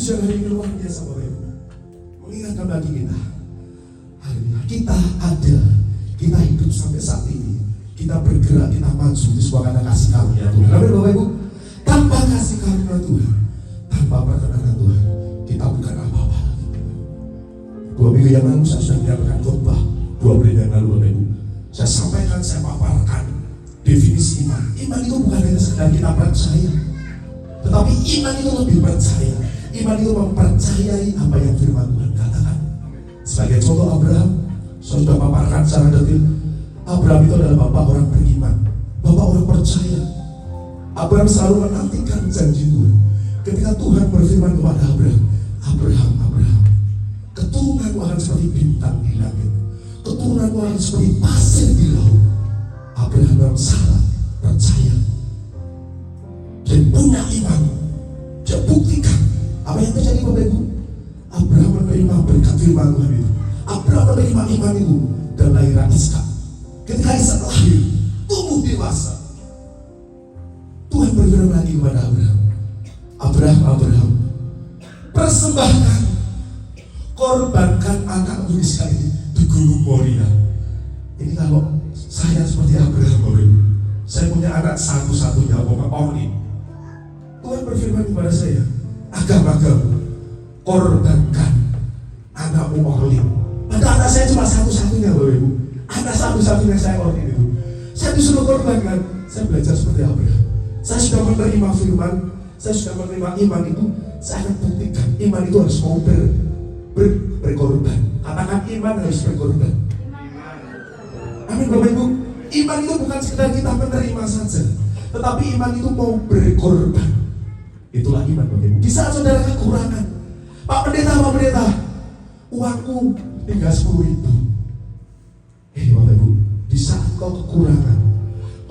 pujian hari ini luar biasa Bapak Ibu. Mengingatkan bagi kita, hari ini kita ada, kita hidup sampai saat ini, kita bergerak, kita maju di sebuah karena kasih karunia Tuhan. Amin Bapak Ibu. Tanpa kasih karunia Tuhan, tanpa perkenanan Tuhan, kita bukan apa-apa lagi. 2 minggu yang lalu saya sudah menyampaikan khotbah, 2 bulan yang lalu Bapak Ibu. Saya sampaikan, saya paparkan definisi iman. Iman itu bukan hanya sekedar kita percaya, tetapi iman itu lebih percaya. Iman itu mempercayai apa yang firman Tuhan katakan. Sebagai contoh Abraham, saya sudah paparkan secara detail. Abraham itu adalah bapak orang beriman, bapak orang percaya. Abraham selalu menantikan janji Tuhan. Ketika Tuhan berfirman kepada Abraham, Abraham, Abraham, keturunanmu akan seperti bintang di langit, keturunanmu akan seperti pasir di laut. Abraham dalam salah percaya dan punya iman. Dia buktikan apa yang terjadi Bapak Ibu. Abraham menerima berkat firman Tuhan itu. Abraham menerima iman itu dan lahirlah Ishak. Ketika Ishak lahir, tumbuh dewasa, Tuhan berfirman lagi kepada Abraham, Abraham, Abraham, persembahkan, korbankan anakmu Ishak ini di Gunung Moria. Ini kalau saya seperti Abraham Bapak Ibu, saya punya anak satu-satunya, only. Tuhan berfirman kepada saya, agam-agam, korbankan anakmu Orlin. Padahal anak saya cuma satu-satunya Bapak Ibu, anak satu-satunya saya Orlin itu. Saya disuruh korbankan. Saya belajar seperti Abraham. Saya sudah menerima firman, saya sudah menerima iman itu. Saya akan buktikan iman itu harus mau berkorban. Katakan iman harus berkorban. Amin Bapak Ibu. Iman itu bukan sekedar kita menerima saja, tetapi iman itu mau berkorban. Itulah iman Bapak Ibu. Di saat saudara kekurangan, Pak Pendeta, uangku tinggal 10.000. Bapak Ibu, di saat kau kekurangan,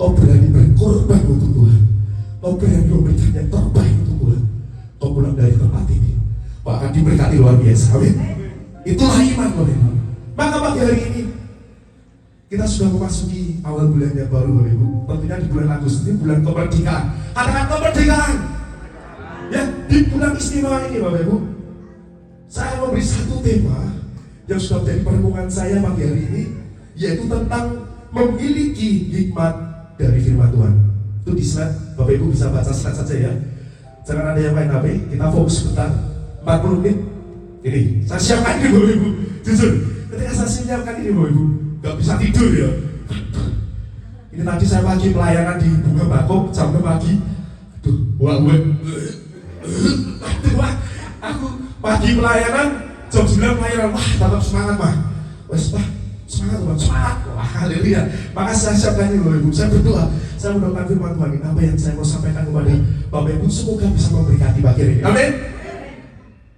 kau berani berkorban untuk Tuhan, kau berani memberikan yang terbaik untuk Tuhan, kau pulang dari tempat ini, kau akan diberkati luar biasa. Amin. Itulah iman Bapak Ibu. Maka pagi hari ini kita sudah memasuki awal bulan yang baru Bapak Ibu. Tentunya di bulan Agustus ini bulan kemerdekaan. Katakan kemerdekaan. Ya, di bulan istimewa ini Bapak Ibu, saya memberi satu tema yang sudah menjadi perenungan saya pagi hari ini, yaitu tentang memiliki hikmat dari firman Tuhan. Itu di slide, Bapak Ibu bisa baca slide saja ya. Jangan ada yang main HP, kita fokus sebentar, 40 menit. Ini, saya siapkan ini Bapak Ibu. Jujur, ketika saya siapkan ini Bapak Ibu, gak bisa tidur ya. Ini tadi saya pagi pelayanan di Bunga Bakok, jam 6 pagi. Aduh, aku pagi pelayanan, jam 9 pelayanan. Wah, tetap semangat Pak. Wes Pak, semangat Pak, semangat. Wah, haleluya. Maka saya siapkan ini Bapak Ibu. Saya berdoa, saya mendoakan firman Tuhan ini. Apa yang saya mau sampaikan kepada Bapak Ibu, semoga bisa memberkati pagi ini. Amin.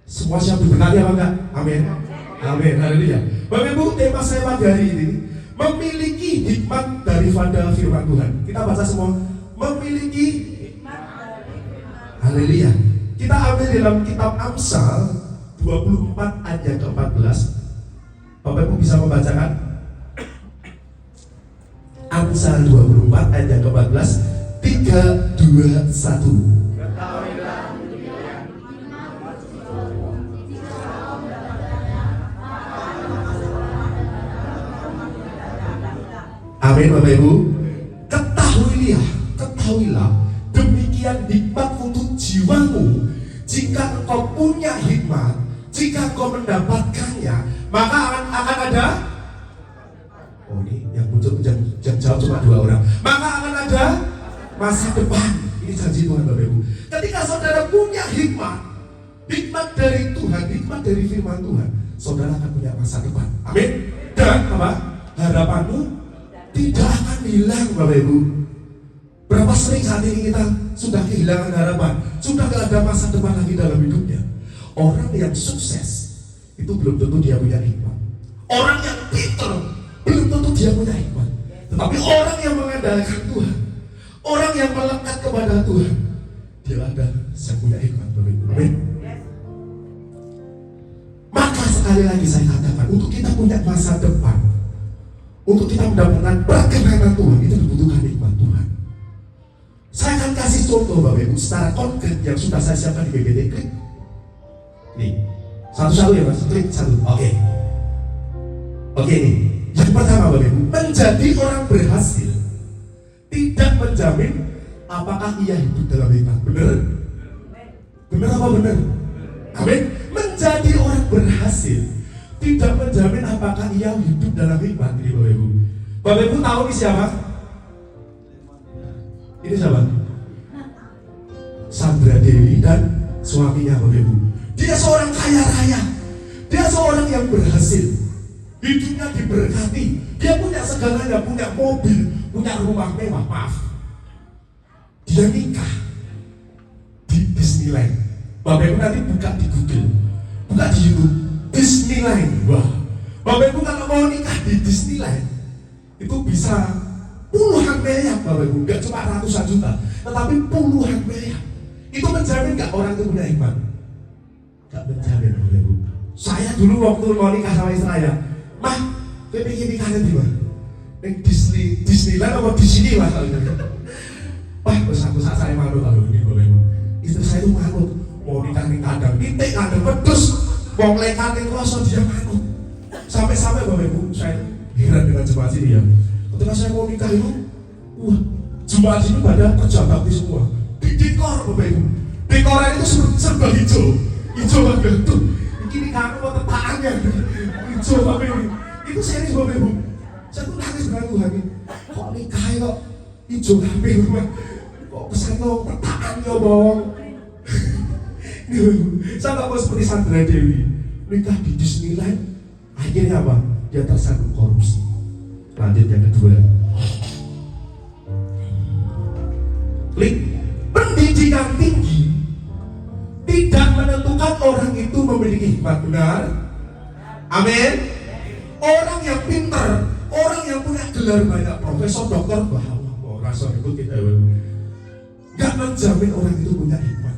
Semua siap diberkati apa enggak? Amin. Amin, haleluya. Bapak Ibu, tema saya pagi hari ini memiliki hikmat daripada firman Tuhan. Kita baca semua, memiliki hikmat dari firman. Haleluya. Kita ambil dalam kitab Amsal 24 ayat yang ke-14. Bapak Ibu bisa membacakan Amsal 24 ayat yang ke-14. 3, 2, 1. Amin Bapak Ibu. Ketahuilah demikian hikmat untuk jiwamu. Jika engkau punya hikmat, jika engkau mendapatkannya, maka akan ada. Oh ini yang muncul yang jawab cuma 2 orang. Maka akan ada masa depan. Ini janji Tuhan Bapak Ibu. Ketika saudara punya hikmat, hikmat dari Tuhan, hikmat dari firman Tuhan, saudara akan punya masa depan. Amin. Dan apa? Harapanmu tidak akan hilang Bapak Ibu. Berapa sering saat ini kita sudah kehilangan harapan, sudah gak ada masa depan lagi dalam hidupnya. Orang yang sukses itu belum tentu dia punya hikmat. Orang yang pintar belum tentu dia punya hikmat. Tetapi orang yang mengandalkan Tuhan, orang yang melekat kepada Tuhan, dia ada yang punya hikmat Bapak Ibu. Amin. Maka sekali lagi saya katakan, untuk kita punya masa depan, untuk kita mendapatkan perkenanan Tuhan, itu dibutuhkan hikmat Tuhan. Saya akan kasih contoh Bapak Ibu secara konkret yang sudah saya siapkan di BBT Klik. Nih, satu-satu ya Mas, klik satu. Oke nih. Yang pertama Bapak Ibu, menjadi orang berhasil tidak menjamin apakah ia hidup dalam hikmat. Benar? Benar apa benar? Amin. Menjadi orang berhasil tidak menjamin apakah ia hidup dalam hikmat. Ini Bapak Ibu. Bapak Ibu tahu ini siapa? Ini siapa? Sandra Dewi dan suaminya Bapak Ibu. Dia seorang kaya raya. Dia seorang yang berhasil. Hidupnya diberkati. Dia punya segalanya, punya mobil, punya rumah mewah. Maaf. Dia nikah di Disneyland. Bapak Ibu nanti buka di Google, buka di YouTube, Disneyland. Wah, Bapak Ibu kalau mau nikah di Disneyland itu bisa puluhan miliar Bapak Ibu, nggak cuma ratusan juta, tetapi puluhan miliar. Itu menjamin nggak orang itu punya iman? Nggak menjamin Bapak Ibu. Saya dulu waktu mau nikah sama istri saya, mah, gue pengen nikahnya di mana? Disneyland apa di sini mas? Wah, aku saya malu kalau ini Bapak Ibu. Istri saya itu malu, mau nikah di kandang, titik kandang pedus, mau ngelekan yang kosong dia malu. Sampai-sampai Bapak Ibu, saya heran dengan jemaat ini ya. Ketika saya mau nikah itu, wah, jemaat ini pada kerja bakti semua. Di dekor Bapak Ibu, dekornya itu serba hijau Bapak Ibu. Ini kamu mau tetaannya, hijau Bapak Ibu. Itu serius Bapak Ibu. Saya tuh nangis dengan Tuhan ini. Kok nikah kok hijau Bapak Ibu? Kok pesan lo tetaannya bawang? Sama kok seperti Sandra Dewi nikah di Disneyland, akhirnya apa? Dia tersangkut korupsi. Lanjut yang kedua. Klik. Pendidikan tinggi tidak menentukan orang itu memiliki hikmat. Benar? Amin. Orang yang pintar, orang yang punya gelar banyak, profesor, dokter, bahwa rasa itu kita nggak menjamin orang itu punya hikmat.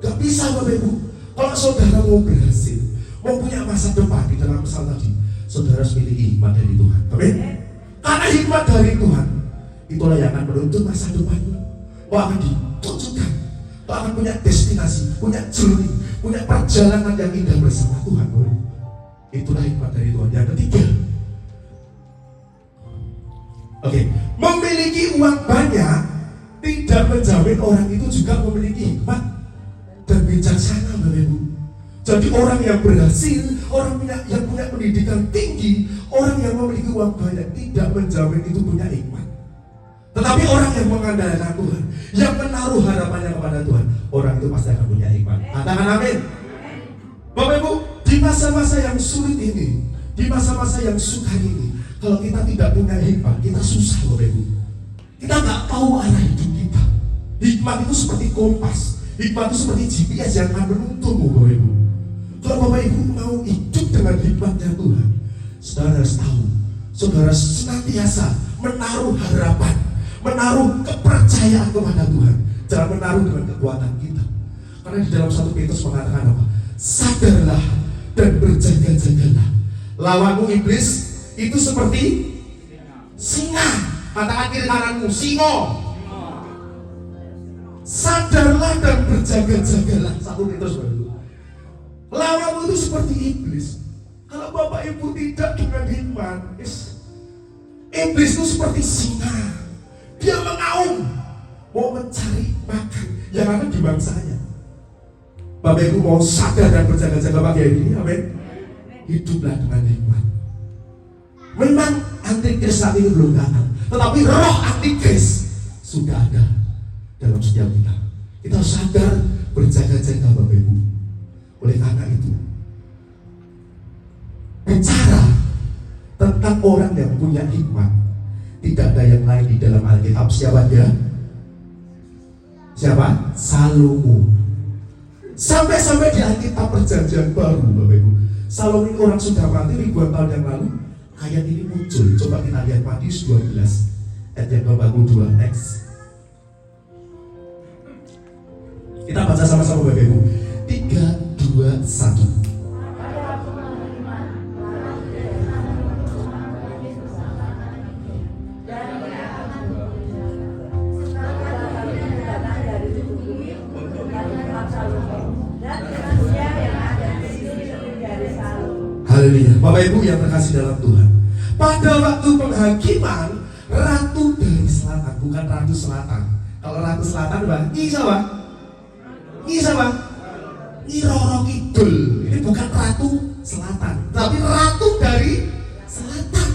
Gak bisa Bapak Ibu. Kalau saudara mau berhasil, mau punya masa depan di dalam misal tadi, saudara harus miliki hikmat dari Tuhan. Amin. Karena hikmat dari Tuhan itulah yang akan menuntut masa depanmu. Kau akan ditunjukkan, kau akan punya destinasi, punya journey, punya perjalanan yang indah bersama Tuhan. Itulah hikmat dari Tuhan. Yang ketiga, memiliki uang banyak tidak menjamin orang itu juga memiliki hikmat dan bijaksana Bapak Ibu. Jadi orang yang berhasil, orang yang punya pendidikan tinggi, orang yang memiliki uang banyak tidak menjamin itu punya hikmat. Tetapi orang yang mengandalkan Tuhan, yang menaruh harapannya kepada Tuhan, orang itu pasti akan punya hikmat. Katakan amin. Bapak Ibu, di masa-masa yang sulit ini, di masa-masa yang sukar ini, kalau kita tidak punya hikmat, kita susah Bapak Ibu. Kita nggak tahu arah hidup kita. Hikmat itu seperti kompas. Hikmat itu seperti GPS yang akan menuntunmu Bapak Ibu. Kalau Bapak Ibu mau hidup dengan hikmatnya Tuhan, saudara harus tahu, saudara senantiasa menaruh harapan, menaruh kepercayaan kepada Tuhan. Jangan menaruh dengan kekuatan kita. Karena di dalam 1 Petrus mengatakan apa? Sadarlah dan berjaga-jagalah. Lawanmu iblis itu seperti singa. Katakan kiri kananmu, singo. Sadarlah dan berjaga-jagalah. 1 Petrus baru. Lawanmu itu seperti iblis. Kalau Bapak Ibu tidak dengan hikmat, iblis itu seperti singa. Dia mengaum, mau mencari makan yang ada di bangsanya. Bapak Ibu mau sadar dan berjaga-jaga pagi ini, amin. Hiduplah dengan hikmat. Memang antikris saat ini belum datang, tetapi roh antikris sudah ada dalam setiap kita. Kita harus sadar, berjaga-jaga Bapak Ibu. Oleh karena itu, bicara tentang orang yang punya hikmat, tidak ada yang lain di dalam Alkitab. Siapa dia? Siapa? Salomo. Sampai-sampai di Alkitab Perjanjian Baru Bapak Ibu, Salomo ini orang sudah mati ribuan tahun yang lalu. Ayat ini muncul. Coba kita lihat Matius 12 ayat yang 22. Next. Kita baca sama-sama Bapak Ibu. 3, 2, 1. Dan manusia yang Haleluya. Bapak Ibu yang terkasih dalam Tuhan, pada waktu penghakiman, ratu dari selatan, bukan ratu selatan. Kalau ratu selatan Bang, ini siapa? Ini siapa? Ini Roro Kidul. Ini bukan ratu selatan, tapi ratu dari selatan.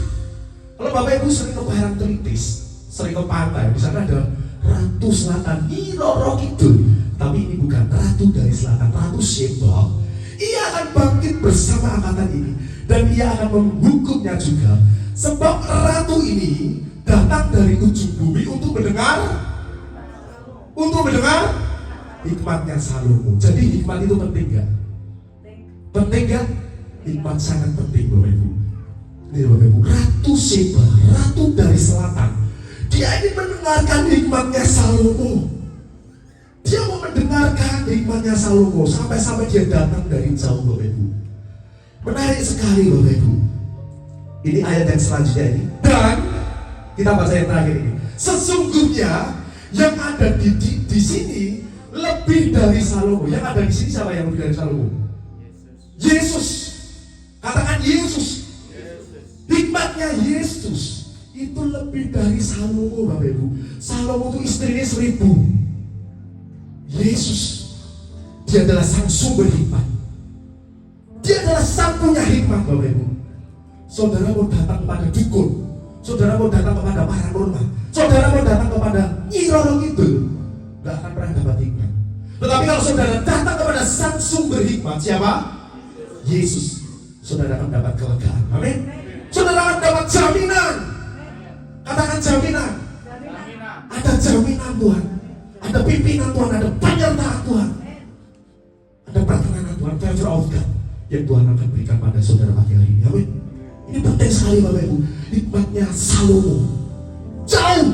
Kalau Bapak Ibu sering ke Parangtritis, sering ke pantai, di sana ada ratu selatan, ini Roro Kidul. Tapi ini bukan ratu dari selatan, ratu Sheba. Ia akan bangkit bersama angkatan ini, dan ia akan menghukumnya juga. Sebab ratu ini datang dari ujung bumi untuk mendengar hikmatnya Salomo. Jadi hikmat itu penting gak? Penting gak? Hikmat sangat penting Bapak Ibu. Ini Bapak Ibu, Ratu Sheba, ratu dari selatan, dia ingin mendengarkan hikmatnya Salomo. Dia mau mendengarkan hikmatnya Salomo, sampai-sampai dia datang dari jauh Bapak Ibu. Menarik sekali Bapak Ibu. Ini ayat yang selanjutnya ini. Dan kita baca yang terakhir ini. Sesungguhnya yang ada di sini lebih dari Salomo. Yang ada di sini siapa yang lebih dari Salomo? Yesus. Katakan Yesus. Hikmatnya Yesus itu lebih dari Salomo Bapak Ibu. Salomo itu istrinya 1000. Yesus, dia adalah sang sumber hikmat. Dia adalah sang punya hikmat Bapak Ibu. Saudara mau datang kepada dukun, saudara mau datang kepada paranormal, saudara mau datang kepada Nyi Roro Kidul, gak akan pernah dapat hikmat. Tetapi kalau saudara datang kepada sang sumber hikmat, siapa? Yesus, saudara akan dapat kelegaan. Amin. Saudara akan dapat jaminan. Katakan jaminan. Ada jaminan Tuhan, ada pimpinan Tuhan, ada penyertaan Tuhan, ada perkenanan Tuhan, favor of God yang Tuhan akan berikan pada saudara pagi hari ini. Amin. Ini penting sekali Bapak Ibu. Hikmatnya Salomo jauh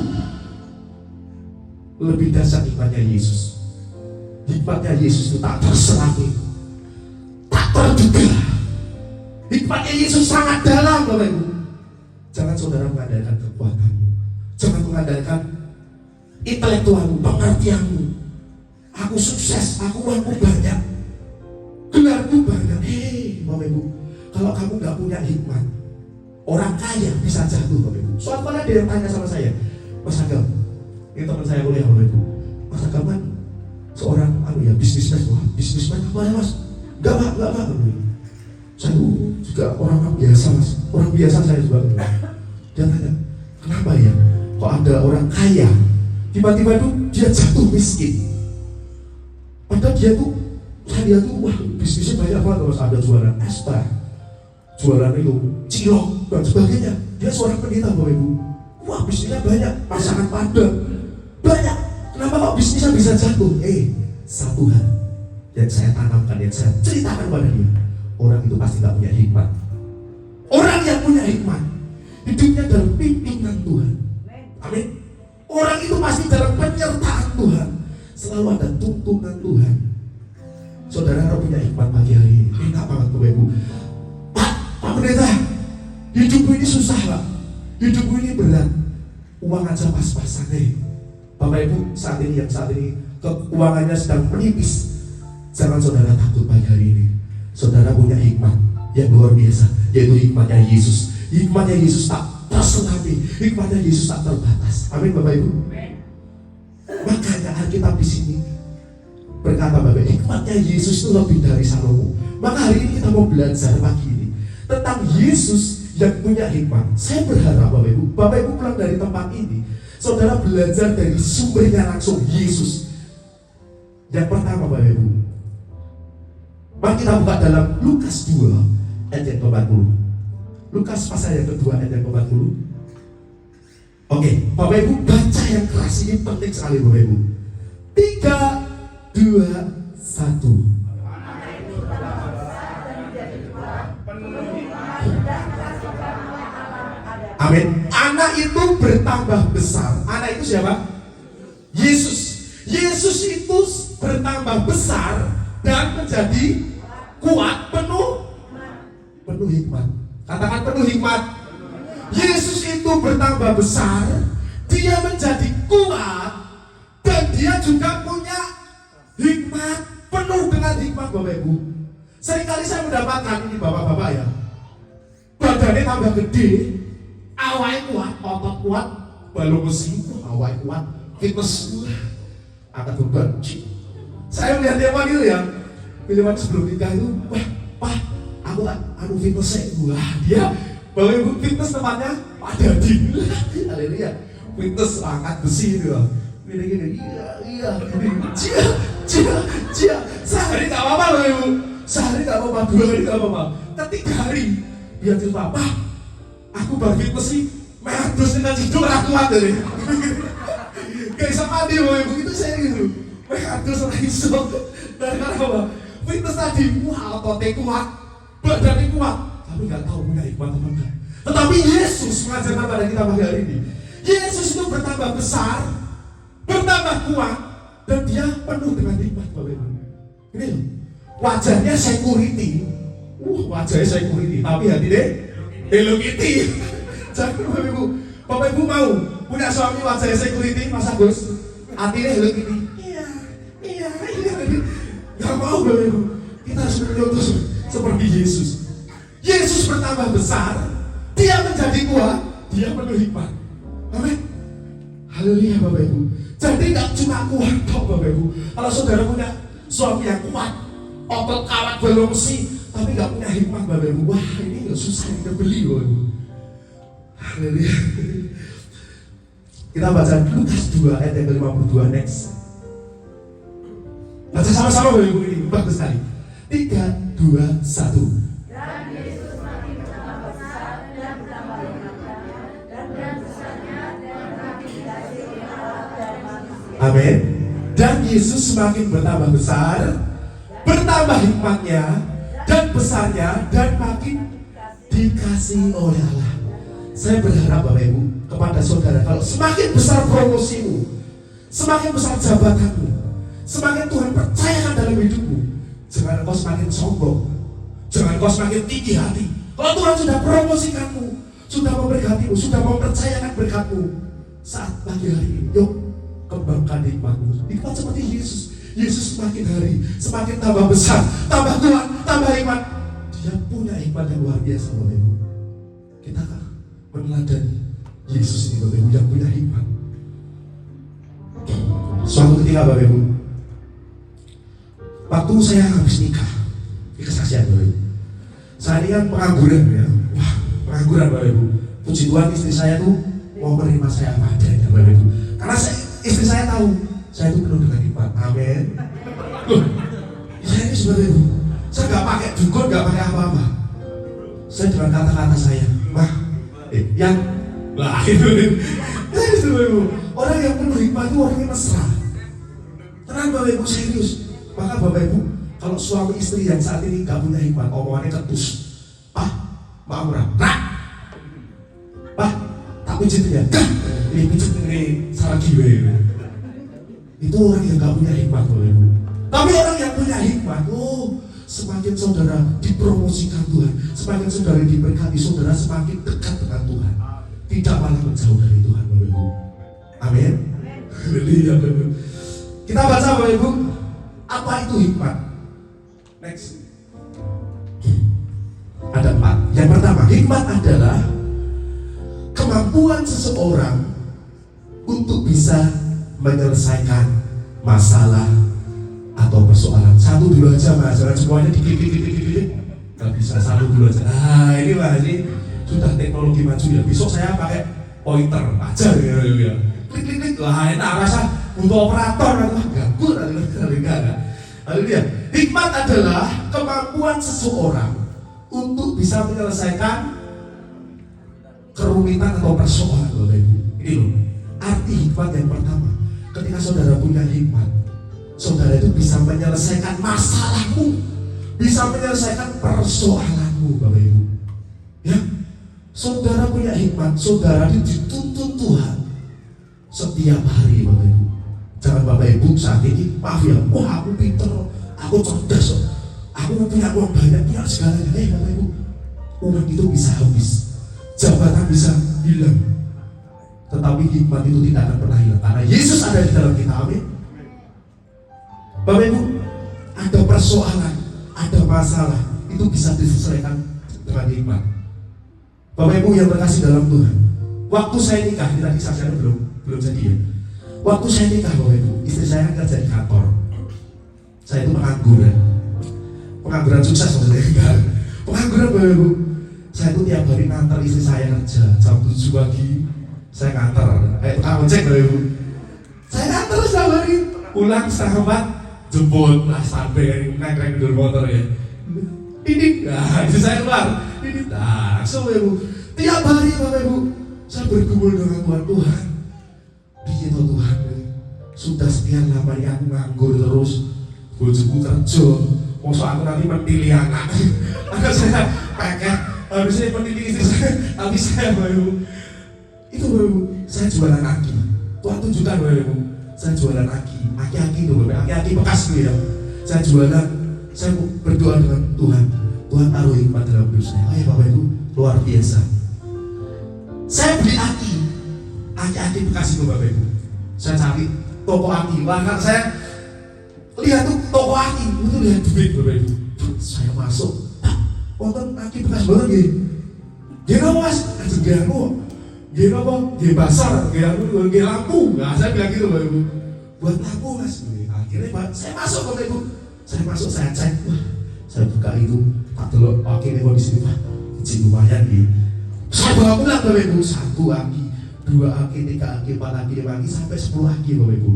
lebih dahsyat hikmatnya Yesus. Hikmatnya Yesus itu tak terserangi, tak terduga. Hikmatnya Yesus sangat dalam Bapak Ibu. Jangan saudara mengandalkan kekuatanmu, jangan mengandalkan intelektualmu, pengertianmu. Aku sukses, aku uangku banyak, gelarku banyak. Hei Bapak Ibu, kalau kamu gak punya hikmat, orang kaya bisa jatuh Bapak Ibu. Suatu kali ada yang tanya sama saya, Mas Agam, ini teman saya kuliah Bapak Ibu, Mas Agam kan seorang bisnismen. Wah, bisnismen apa ya Mas? Enggak Pak. Saya juga orang biasa Mas, orang biasa saya juga. Dia tanya, kenapa ya kok ada orang kaya tiba-tiba tuh dia jatuh miskin? Padahal dia tuh, saya tuh, wah bisnisnya banyak banget Mas, ada jualan es teh, jualan itu cilok dan sebagainya. Dia seorang pendeta Bapak Ibu. Wah bisnisnya banyak, pasangan padat banyak. Kenapa kok bisnisnya bisa jatuh? Satu hal yang saya tanamkan, yang saya ceritakan pada dia, orang itu pasti gak punya hikmat. Orang yang punya hikmat hidupnya dalam pimpinan Tuhan. Amin. Orang itu pasti dalam penyertaan Tuhan, selalu ada tuntunan Tuhan. Saudara harus punya hikmat pagi hari ini. Enak banget Bapak Ibu. Pak Pendeta, hidupku ini susah Pak, hidupku ini berat, uang aja pas-pasan Bapak Ibu, saat ini keuangannya sedang menipis. Jangan saudara takut pagi hari ini. Saudara punya hikmat yang luar biasa, yaitu hikmatnya Yesus. Hikmatnya Yesus tak terselami, hikmatnya Yesus tak terbatas. Amin Bapak Ibu. Makanya Alkitab di sini berkata Bapak, hikmatnya Yesus itu lebih dari Salomo. Maka hari ini kita mau belajar pagi ini tentang Yesus yang punya hikmat. Saya berharap Bapak Ibu pulang dari tempat ini, saudara belajar dari sumbernya langsung, Yesus. Yang pertama Bapak Ibu, mari kita buka dalam Lukas 2 ayat yang ke-40. Lukas pasal yang kedua ayat yang ke-40. Oke, Bapak Ibu baca yang keras, ini penting sekali Bapak Ibu. 3, 2, 1. Amin. Anak itu bertambah besar. Anak itu siapa? Yesus. Yesus itu bertambah besar dan menjadi kuat, penuh hikmat. Katakan penuh hikmat. Yesus itu bertambah besar, dia menjadi kuat, dan dia juga punya hikmat, penuh dengan hikmat Bapak Ibu. Seringkali saya mendapatkan ini bapak-bapak ya, badannya tambah gede, awalnya kuat, otot kuat, balung besi, awalnya kuat, fitness, angkat beban. Saya melihat dia panggil ya, pilihan sebelum nikah itu, wah, Pak, aku kan fitness wah dia bawa ibu fitness tempatnya Pak Dadin. Haleluya, fitness angkat besi itu loh. Gini, iya, cia, sehari gak apa-apa loh ibu, sehari gak apa-apa, 2 hari gak apa-apa, ketiga hari dia cerita, Pak, aku bagi besi, terus dengan hidup aku kuat dari gak bisa mandi loh ibu, itu saya gitu, terus iso, dan karena apa, fitness tadi, wah ototnya kuat, badannya kuat, tapi gak tahu punya hikmat apa enggak. Tetapi Yesus mengajarkan pada kita pagi hari ini, Yesus itu bertambah besar, bertambah kuat, dan dia penuh dengan hikmat Bapak Ibu. Ini loh, wajahnya security, wajahnya security, tapi hatinya Hello Kitty. Jangan Bapak Ibu mau punya suami wajahnya security, Mas Agus, hatinya Hello Kitty. Iya. Gak mau Bapak Ibu, kita harus menyutus seperti Yesus. Yesus bertambah besar, dia menjadi kuat, dia penuh hikmat. Amin. Haleluya Bapak Ibu. Jadi gak cuma kuat kok Bapak Ibu. Kalau saudara punya suami yang kuat, otot kawat balung besi, tapi gak punya hikmat Bapak Ibu, wah ini gak susah kita beli Bapak Ibu. Haleluya. Kita baca Lukas 2 ayat yang ke-52 next. Baca sama-sama Bapak Ibu, ini bagus sekali. 3, 2, 1. Amin. Dan Yesus semakin bertambah besar, bertambah hikmatnya dan besarnya, dan makin dikasihi oleh Allah. Saya berharap Bapak Ibu kepada saudara, kalau semakin besar promosimu, semakin besar jabatanmu, semakin Tuhan percayakan dalam hidupmu, jangan kau semakin sombong, jangan kau semakin tinggi hati. Kalau Tuhan sudah promosikanmu, sudah memberkatimu, sudah mempercayakan berkatmu, saat pagi hari ini, yuk kembangkan hikmatmu. Hikmat seperti Yesus. Yesus semakin hari semakin tambah besar, tambah kuat, tambah hikmat. Dia punya hikmat yang luar biasa Bapak Ibu. Kita kan meneladani Yesus ini Bapak Ibu yang punya hikmat. Suatu ketika Bapak Ibu, waktu saya habis nikah, ini kesaksian Bapak Ibu. Saya ini kan pengangguran ya. Wah, pengangguran Bapak Ibu. Puji Tuhan istri saya tuh mau menerima saya apa adanya Bapak Ibu. Karena istri saya tahu saya itu penuh dengan hikmat. Amin. Loh, saya ini seperti itu. Saya nggak pakai dukun, nggak pakai apa-apa. Saya dengan kata-kata saya, yang lah itu. Orang yang penuh hikmat itu orangnya mesra. Tenang Bapak Ibu, serius. Maka Bapak Ibu, kalau suami istri yang saat ini nggak punya hikmat, omongannya ketus. Pak, maaf Pak, tak pijit ya. Ini pijit ini salah giwe. Itu orang yang gak punya hikmat Bapak Ibu. Tapi orang yang punya hikmat, semakin saudara dipromosikan Tuhan, semakin saudara diberkati, saudara semakin dekat dengan Tuhan, tidak malah menjauh dari Tuhan Bapak Ibu. Amin. Kita baca Bapak Ibu, apa itu hikmat? Next. Ada 4. Yang pertama, hikmat adalah kemampuan seseorang untuk bisa menyelesaikan masalah atau persoalan. 1 dulu aja Mas, jangan semuanya dikit. Gak bisa 1 dulu aja. Ini Mas, ini sudah teknologi maju ya. Besok saya pakai pointer aja ya. Klik. Lah enak rasa untuk operator atau ganggu enggak. Lalu dia, hikmat adalah kemampuan seseorang untuk bisa menyelesaikan kerumitan atau persoalan Bapak Ibu. Ini loh, arti hikmat yang pertama. Ketika saudara punya hikmat, saudara itu bisa menyelesaikan masalahmu, bisa menyelesaikan persoalanmu Bapak Ibu. Ya, saudara punya hikmat, saudara dituntun Tuhan setiap hari Bapak Ibu. Jangan Bapak Ibu saat ini, maaf ya, wah aku pinter, aku cerdas, aku punya uang banyak, punya segalanya. Bapak Ibu, uang itu bisa habis, jabatan bisa hilang, tetapi hikmat itu tidak akan pernah hilang karena Yesus ada di dalam kita. Amin. Bapak Ibu, ada persoalan, ada masalah, itu bisa diselesaikan dengan hikmat. Bapak Ibu yang terkasih dalam Tuhan, waktu saya nikah, ini tadi saksinya belum jadi ya. Waktu saya nikah Bapak Ibu, istri saya kan kerja di kantor. Saya itu pengangguran. Pengangguran sukses maksudnya enggak. Pengangguran Bapak Ibu. Saya itu tiap hari ngantar istri saya kerja jam 7 pagi. Saya ngantar, tukang ojek Bapak Ibu. Saya ngantar setiap hari, pulang setengah 4, jemput lah sampai naik dur motor ya. Ini, nah istri saya keluar. Ini, nah so Bapak Ibu. Tiap hari Bapak Ibu, saya bergumul dengan Tuhan. Begitu Tuhan, sudah sekian lama ini aku nganggur terus, bojoku kerja, masa aku nanti mentili anak. Anak saya pakai, harusnya mentili istri saya, tapi saya Bapak Ibu. Itu Bapak Ibu, saya jualan aki. Tuhan tunjukkan Bapak Ibu, saya jualan aki itu Bapak, aki bekas itu ya. Saya jualan, saya berdoa dengan Tuhan. Tuhan taruh hikmat dalam hidup saya. Oh ya Bapak Ibu, luar biasa. Saya beli aki bekas itu Bapak Ibu. Saya cari toko aki, bahkan saya lihat tuh toko aki, itu lihat duit Bapak Ibu. Saya masuk, wonten aki bekas banget gitu. Gimana mas? Gimana apa? Gimana pasar? Gimana lampu? Nah saya bilang gitu Bapak Ibu. Buat lampu mas. Akhirnya saya masuk Bapak Ibu. Saya masuk, saya cek, wah, saya buka itu, tak telur, oke nih kok di sini Pak, izin lumayan gitu. Saya bawa pulang Bapak Ibu, 1 aki, 2 aki, 3 aki, 4 aki, 5 aki, sampai 10 aki Bapak Ibu.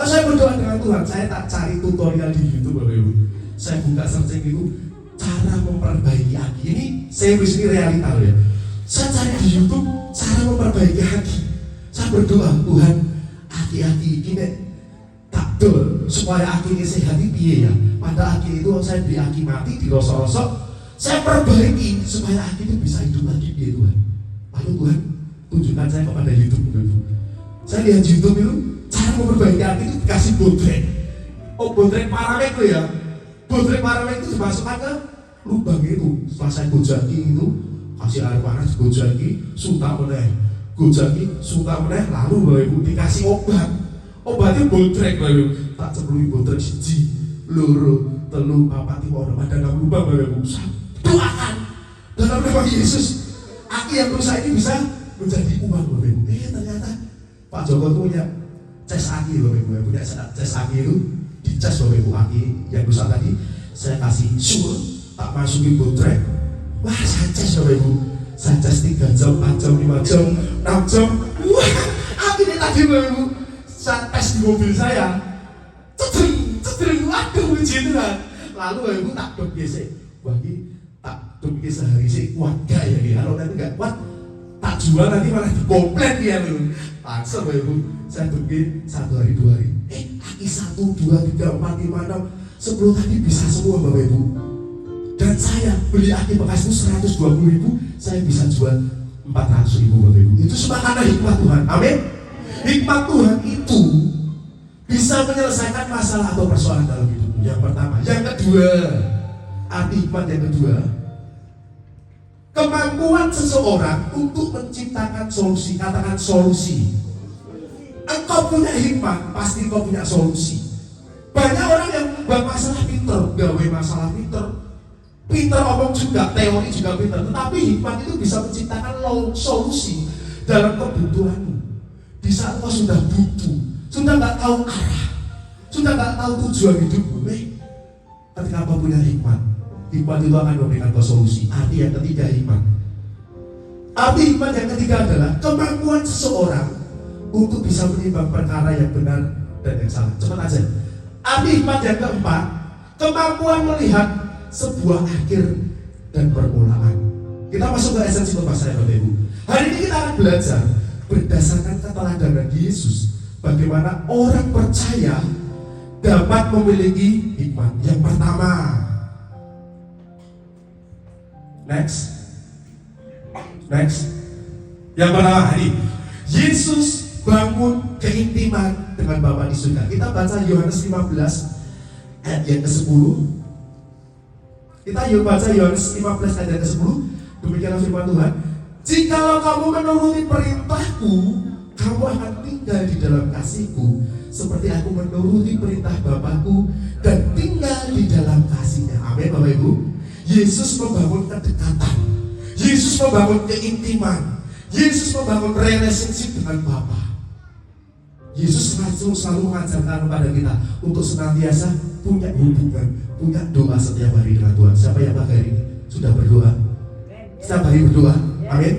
Oh, saya berdoa dengan Tuhan, saya tak cari tutorial di YouTube Bapak Ibu. Saya buka searching itu, cara memperbaiki aki. Ini serius, ini realita loh ya. Saya cari di YouTube, cara memperbaiki aki. Saya berdoa, Tuhan, aki-aki ini tak dol, supaya aki ini sehat ini piye ya. Pada aki itu saya beli aki mati, dirosok-rosok, saya perbaiki supaya aki itu bisa hidup lagi piye Tuhan. Lalu Tuhan tunjukkan saya kepada YouTube Bapak. Saya lihat YouTube itu cara memperbaiki aki itu dikasih botrek. Oh botrek paramek itu ya. Botrek paramek itu dimasukkan ke lubang itu. Setelah saya gojaki itu, kasih air panas, gojaki, suntak meneh, gojaki, suntak meneh, lalu Bapak Ibu dikasih obat. Obatnya botrek Bapak Ibu. Tak ceplui botrek 1, 2, 3, 4, 5, ada 6 lubang Bapak Ibu. Doakan dalam nama Yesus, aki yang rusak ini bisa menjadi uang Bapak Ibu. Ternyata Pak Joko itu punya ces aki Bapak Ibu, punya ces aki itu dicas Bapak Ibu. Aki yang rusak tadi saya kasih sur, tak masukin botrek. Wah saya ces Bapak Ibu, saya ces 3 jam, 4 jam, 5 jam, 6 jam. Wah aki ini tadi Bapak Ibu, saya tes di mobil saya, cedering, waduh puji Tuhan. Lalu Bapak Ibu tak dok biasa, wah ini tak dok sehari sih kuat gak ya? Kalau nanti gak kuat, tak jual nanti malah dikomplain ya loh. Langsung Bapak Ibu, saya dokin 1 hari 2 hari. Aki 1, 2, 3, 4, 5, 6, 10 tadi bisa semua Bapak Ibu. Dan saya beli aki bekas itu 120.000, saya bisa jual 400.000 Bapak Ibu. Itu semua karena hikmat Tuhan. Amin. Hikmat Tuhan itu bisa menyelesaikan masalah atau persoalan dalam hidupmu. Yang pertama, yang kedua, arti hikmat yang kedua, kemampuan seseorang untuk menciptakan solusi. Katakan solusi. Engkau punya hikmat, pasti engkau punya solusi. Banyak orang yang membuat masalah pinter, gawe masalah pinter omong juga, teori juga pinter. Tetapi hikmat itu bisa menciptakan solusi dalam kebutuhanmu. Di saat kau sudah butuh, sudah nggak tahu arah, sudah nggak tahu tujuan hidupmu, ketika kau punya hikmat itu akan memberikan kau solusi. Arti yang ketiga hikmat. Arti hikmat yang ketiga adalah kemampuan seseorang untuk bisa menimbang perkara yang benar dan yang salah. Cepat aja. Arti hikmat yang keempat, kemampuan melihat sebuah akhir dan permulaan. Kita masuk ke esensi pembahasan Bapak Ibu. Hari ini kita akan belajar berdasarkan keteladanan Yesus, bagaimana orang percaya dapat memiliki hikmat. Yang pertama, next. Yang pertama, ini Yesus bangun keintiman dengan Bapa di surga. Kita baca Yohanes 15 ayat yang ke-10. Kita baca Yohanes 15 ayat yang ke-10. Demikianlah firman Tuhan. Jikalau kamu menuruti perintahku, kamu akan tinggal di dalam kasihku, seperti aku menuruti perintah Bapakku dan tinggal di dalam kasihnya. Amin Bapak Ibu. Yesus membangun kedekatan. Yesus membangun keintiman. Yesus membangun relationship dengan Bapa. Yesus selalu mengajarkan kepada kita untuk senantiasa punya hubungan, punya doa setiap hari dengan Tuhan. Siapa yang pagi hari ini sudah berdoa? Setiap hari berdoa, amin.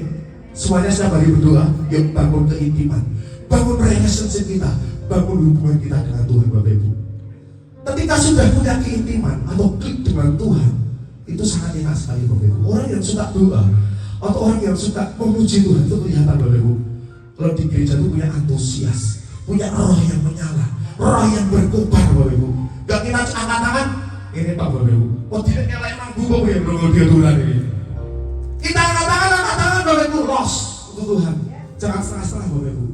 Semuanya setiap hari berdoa. Yuk bangun keintiman, bangun relationship kita, bangun hubungan kita dengan Tuhan, Bapak Ibu. Ketika sudah punya keintiman atau klik dengan Tuhan, itu sangat enak sekali, Bapak Ibu. Orang yang suka doa atau orang yang suka memuji Tuhan itu kelihatan, Bapak Ibu. Kalau di gereja itu punya antusias, punya roh yang menyala, roh yang berkobar, Bapak Ibu. Gak kita angkat tangan, ini Pak Bapak Ibu. Oh tidak nyalain lampu Bapak Ibu, kalau dia Tuhan ini. Kita angkat tangan Bapak Ibu, los untuk Tuhan. Jangan setengah-setengah Bapak Ibu.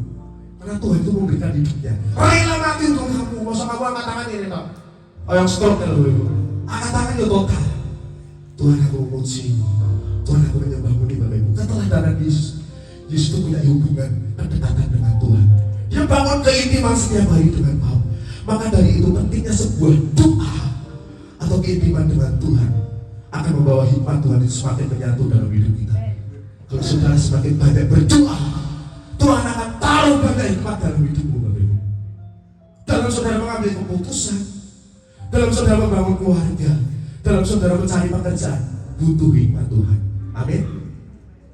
Karena Tuhan itu memberikan hidupnya. Rela mati untuk kamu, masa kamu angkat tangan ini Pak. Oh yang stroke ya Bapak Ibu. Angkat tangan itu total. Tuhan aku memuji-Mu, Tuhan aku menyembah-Mu nih Bapak Ibu. Keteladanan Yesus. Yesus itu punya hubungan kedekatan dengan Tuhan. Dia bangun keintiman setiap hari dengan Bapa. Maka dari itu pentingnya sebuah doa atau keintiman dengan Tuhan akan membawa hikmat Tuhan itu semakin menyatu dalam hidup kita. Kalau saudara semakin banyak berdoa, Tuhan akan taruh banyak hikmat dalam hidupmu, Bapak Ibu. Dalam saudara mengambil keputusan, dalam saudara membangun keluarga, dalam saudara mencari pekerjaan, butuh hikmat Tuhan. Amin.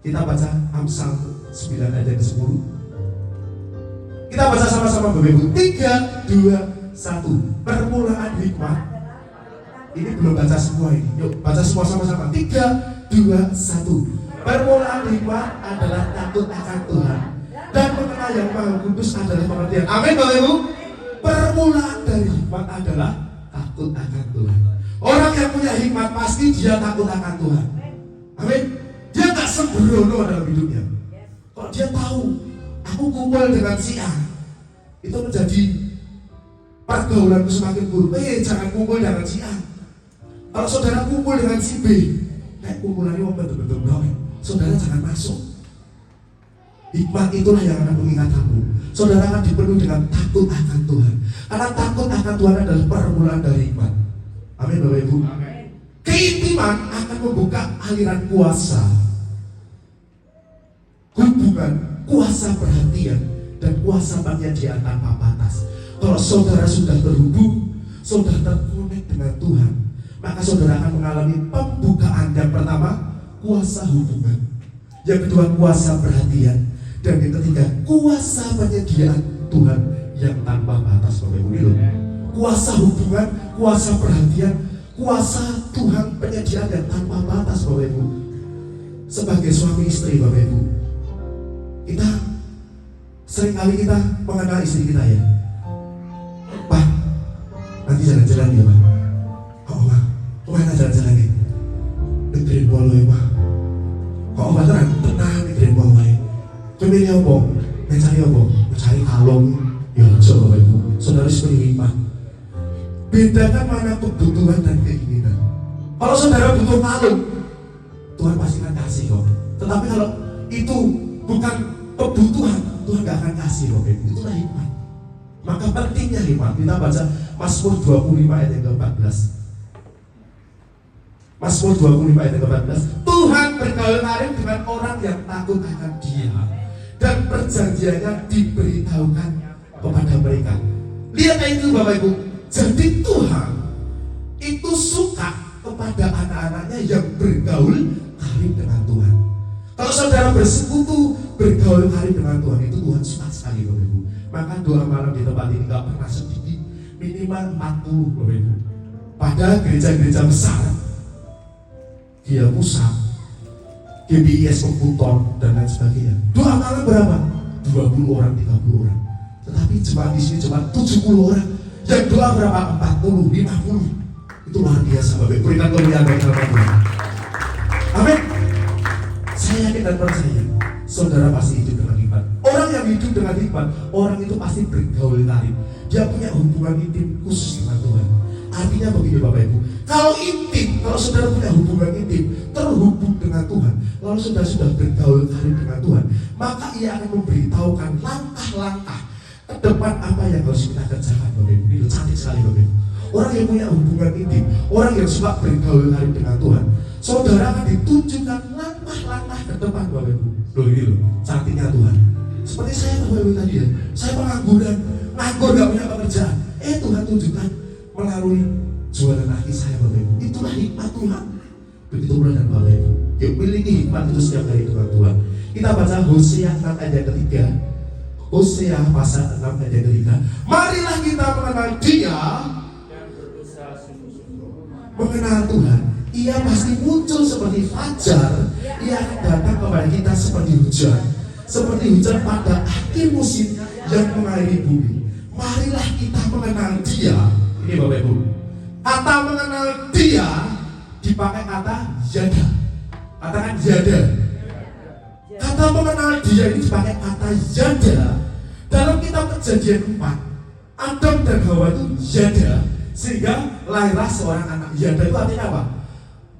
Kita baca Amsal 9 ayat 10. Kita baca sama-sama Bapak Ibu. 3, 2, 1. Permulaan hikmat. Ini belum baca semua ini. Yuk baca semua sama-sama. 3, 2, 1. Permulaan hikmat adalah takut akan Tuhan, dan mengenal yang Maha Kudus adalah pengertian. Amin Bapak Ibu. Permulaan dari hikmat adalah takut akan Tuhan. Orang yang punya hikmat pasti dia takut akan Tuhan. Amin. Dia tak sembrono dalam hidupnya. Kalau dia tahu aku kumpul dengan si A, itu menjadi pergaulanku semakin buruk. Jangan kumpul dengan si A. Kalau saudara kumpul dengan si B, kayak kumpulannya betul-betul bawah, saudara jangan masuk. Hikmat itulah yang akan mengingat kamu. Saudara akan dipenuhi dengan takut akan Tuhan. Karena takut akan Tuhan adalah permulaan dari hikmat. Amin Bapak Ibu. Keintiman akan membuka aliran kuasa, hubungan, kuasa perhatian, dan kuasa penyediaan tanpa batas. Kalau saudara sudah terhubung, saudara terkonek dengan Tuhan, maka saudara akan mengalami pembukaan. Yang pertama, kuasa hubungan. Yang kedua, kuasa perhatian. Dan yang ketiga, kuasa penyediaan Tuhan yang tanpa batas, Bapak Ibu. Ini kuasa hubungan, kuasa perhatian, kuasa Tuhan penyediaan yang tanpa batas, Bapak Ibu. Sebagai suami istri, Bapak Ibu, kita seringkali kita mengenal istri kita ya. Pak, nanti jalan-jalan ya Pak. Oh Pak, kemana jalan-jalan ya? Negeri Polo ya Pak. Kok Pak tenang negeri Polo ya. Kemiri apa? Mencari apa? Mencari kalung. Ya coba Bapak Ibu, saudara seperti Pak. Bedakan mana kebutuhan dan keinginan. Kalau saudara butuh kalung, Tuhan pasti akan kasih kok. Tetapi kalau itu bukan kebutuhan, Tuhan gak akan kasih Bapak Ibu. Itulah hikmat. Maka pentingnya hikmat. Kita baca Mazmur 25 ayat yang ke-14. Mazmur 25 ayat yang ke-14. Tuhan bergaul karib dengan orang yang takut akan Dia, dan perjanjiannya diberitahukan kepada mereka. Lihat itu Bapak Ibu. Jadi Tuhan itu suka kepada anak-anaknya yang bergaul karib dengan Tuhan. Kalau saudara bersekutu, bergaul karib dengan Tuhan, itu Tuhan suka sekali Bapak Ibu. Maka doa malam di tempat ini gak pernah sedikit, minimal 40 Bapak Ibu. Pada gereja-gereja besar, Gia Pusat, GBIS Komputon, dan lain sebagainya, doa malam berapa? 20 orang, 30 orang. Tetapi jemaat di sini cuma 70 orang. Yang doa berapa? 40, 50. Itu luar biasa Bapak Ibu. Berikan kemuliaan bagi nama Tuhan. Amin. Saya yakin dan percaya saudara pasti hidup dengan hikmat. Orang yang hidup dengan hikmat, orang itu pasti bergaul karib. Dia punya hubungan intim khusus dengan Tuhan. Artinya begini Bapak Ibu, kalau intim, kalau saudara punya hubungan intim, terhubung dengan Tuhan, lalu saudara sudah bergaul karib dengan Tuhan, maka ia akan memberitahukan langkah-langkah ke depan apa yang harus kita kerjakan Bapak Ibu. Ini cantik sekali Bapak Ibu. Orang yang punya hubungan intim, orang yang suka bergaul karib dengan Tuhan, saudara akan ditunjukkan langkah-langkah tunjukkan melalui jualan kaki saya Bapak Ibu. Itulah hikmat Tuhan. Begitu pula dengan Bapak Ibu. Yuk miliki hikmat itu setiap hari Tuhan. Kita baca Hosea 6 ayat ketiga. Hosea pasal 6 ayat ketiga. Marilah kita mengenal Dia yang berusaha sungguh-sungguh mengenal Tuhan. Ia pasti muncul seperti fajar. Ia akan datang kepada kita seperti hujan. Seperti hujan pada akhir musim yang mengairi bumi. Marilah kita mengenal Dia. Ini Bapak Ibu. Kata mengenal Dia dipakai kata yada. Katakan yada. Kata mengenal Dia ini dipakai kata yada. Dalam kitab Kejadian 4, Adam dan Hawa itu yada, sehingga lahirlah seorang anak. Yada itu artinya apa?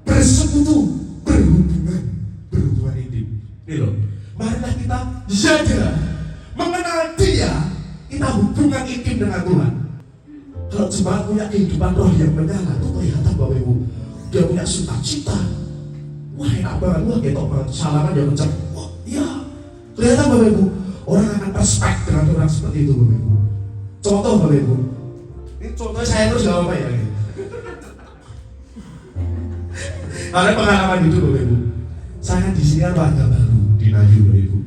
Bersekutu, berhubungan intim. Ini loh. Marilah kita yada, mengenal Dia, kita hubungan intim dengan Tuhan. Kalau jemaat punya kehidupan roh yang menyala, itu kelihatan Bapak Ibu. Dia punya sukacita. Wah enak banget, wah ketok banget. Salaman dia kencang. Wah iya, kelihatan Bapak Ibu. Orang akan respect dengan orang seperti itu Bapak Ibu. Contoh Bapak Ibu. Ini contohnya saya terus gak apa-apa ya. Karena pengalaman hidup Bapak Ibu. Saya di sini kan warga baru di Nayu Bapak Ibu.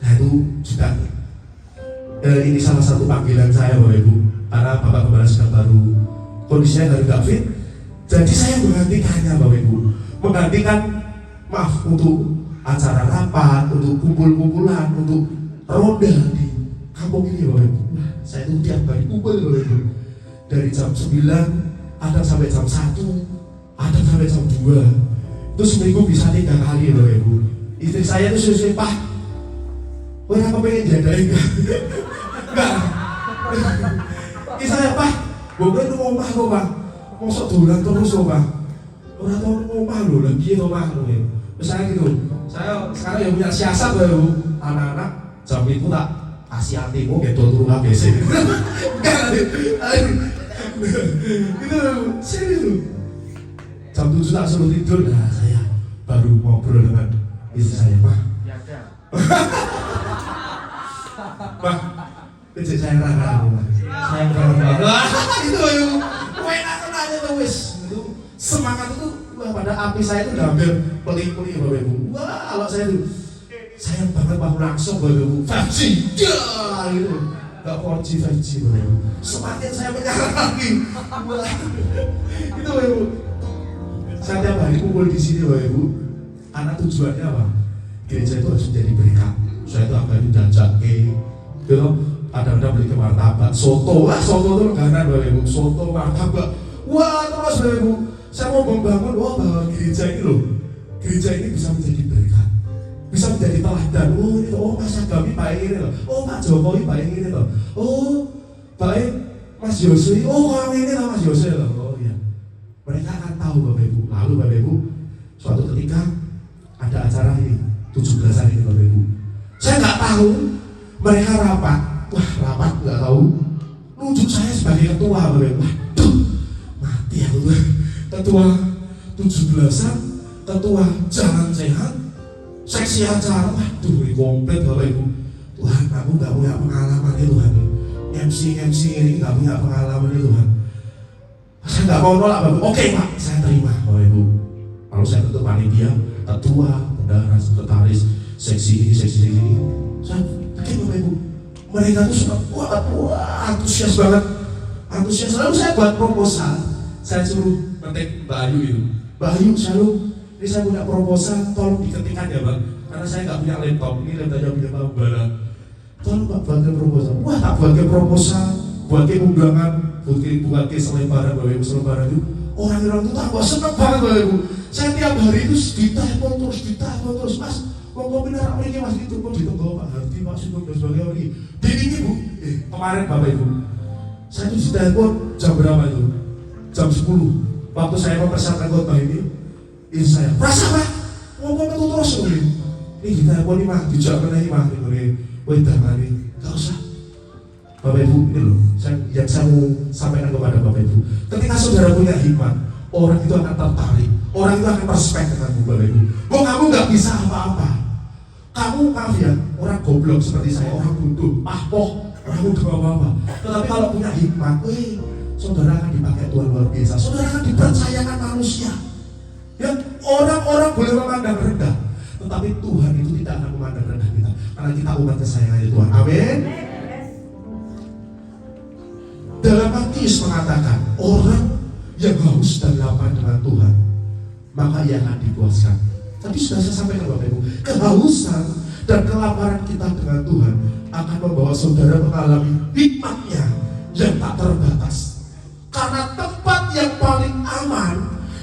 Nah itu juga ini salah satu panggilan saya Bapak Ibu. Karena Bapak Kepala sudah baru kondisinya dari gak fit. Jadi saya menggantikannya Bapak Ibu. Menggantikan maaf untuk acara rapat, untuk kumpul-kumpulan, untuk roda di kampung ini Bapak Ibu. Nah, saya itu tiap hari kumpul Bapak Ibu. Dari jam 9 ada sampai jam 1, ada sampai jam 2. Itu seminggu bisa 3 kali Bapak Ibu. Istri saya itu susu Pak, orang apa pengen jadain enggak? Enggak. Istri saya Pak, gue itu ngomah kok Pak. Mosok dolan terus kok Pak. Orang tau ngomah loh, lagi ngomah loh ya. Misalnya gitu, saya sekarang yang punya siasat Bapak Ibu. Anak-anak jam itu tak kasih hatimu kayak turun ABC. Itu serius loh. Jam 7 tak suruh tidur, nah saya baru ngobrol dengan istri saya, Pak. Pak, kecil saya rara, saya rara. Itu ayo, enak aja tuh wis. Itu semangat itu, wah pada api saya itu udah hampir peli-peli Bapak Ibu. Wah kalau saya itu sayang banget Pak langsung Bapak Ibu 5G, ya gitu. Gak 4G, 5G Bapak Ibu. Semakin saya menyala lagi. Itu Bapak Ibu. Saya tiap hari kumpul di sini Bapak Ibu. Karena tujuannya apa? Gereja itu harus menjadi berkat. Saya itu akan diajak gitu. Ada beli ke martabak, soto itu langganan Bapak Ibu. Soto, martabak. Wah terus Bapak Ibu. Saya mau membangun, bahwa gereja ini loh. Gereja ini bisa menjadi berkat. Bisa menjadi teladan. Oh ini loh, Mas Agami baik ini loh. Oh Pak Jokowi baik ini loh. Oh baik Mas Yosui. Oh orang ini lah Mas Yosui loh. Oh iya. Mereka akan tahu Bapak Ibu. Lalu Bapak Ibu, suatu ketika ada acara ini 17-an ini Bapak Ibu. Saya nggak tahu mereka rapat. Wah rapat nggak tahu. Nunjuk saya sebagai ketua Bapak Ibu. Waduh, mati aku tuh. Ketua 17-an, ketua jalan sehat, seksi acara. Waduh, ini komplit Bapak Ibu. Tuhan, aku nggak punya pengalaman ya Tuhan. MC ini nggak punya pengalaman ya Tuhan. Saya nggak mau nolak Bapak. Oke Pak, saya terima Bapak Ibu. Lalu saya tutup panitia, ketua, bendahara, sekretaris, seksi ini. Saya bikin Bapak Ibu. Mereka tuh sudah wah antusias banget. Antusias. Lalu saya buat proposal. Saya suruh ngetik Mbak Ayu itu. Mbak Ayu selalu, ini saya punya proposal, tolong diketikkan ya Bang. Karena saya nggak punya laptop. Ini laptopnya punya Pak Bara. Tolong Pak buatkan proposal. Wah tak buatkan proposal, buatkan undangan. Bukan ke selebaran Bapak Ibu, selebaran itu orang-orang itu tambah senang banget Bapak Ibu. Saya tiap hari itu ditelepon terus Mas, mau benar apa ini Mas itu kok ditunggu Pak Harti, Pak Sugeng dan sebagainya ini. Di ini Bu, kemarin Bapak Ibu, saya itu ditelepon jam berapa itu? Jam 10. Waktu saya mempersiapkan khotbah ini saya, rasa Pak, ngomong itu terus ini ditelepon ini Mah, dijawabkan ini Mah, ini wedangan ini, gak usah. Bapak Ibu ini loh, yang saya mau sampaikan kepada Bapak Ibu. Ketika saudara punya hikmat, orang itu akan tertarik, orang itu akan respect denganmu Bapak Ibu. Oh kamu nggak bisa apa-apa, kamu maaf ya, orang goblok seperti saya, orang bodoh, pahpoh, Orang udah apa-apa. Tetapi kalau punya hikmat, saudara akan dipakai Tuhan luar biasa. Saudara akan dipercayakan manusia. Ya, orang-orang boleh memandang rendah, tetapi Tuhan itu tidak akan memandang rendah kita, karena kita umat kesayangannya Tuhan. Amin. Dalam Matius mengatakan, orang yang haus dan lapar dengan Tuhan, maka ia akan dipuaskan. Tapi sudah saya sampaikan Bapak Ibu, kehausan dan kelaparan kita dengan Tuhan akan membawa saudara mengalami hikmatnya yang tak terbatas. Karena tempat yang paling aman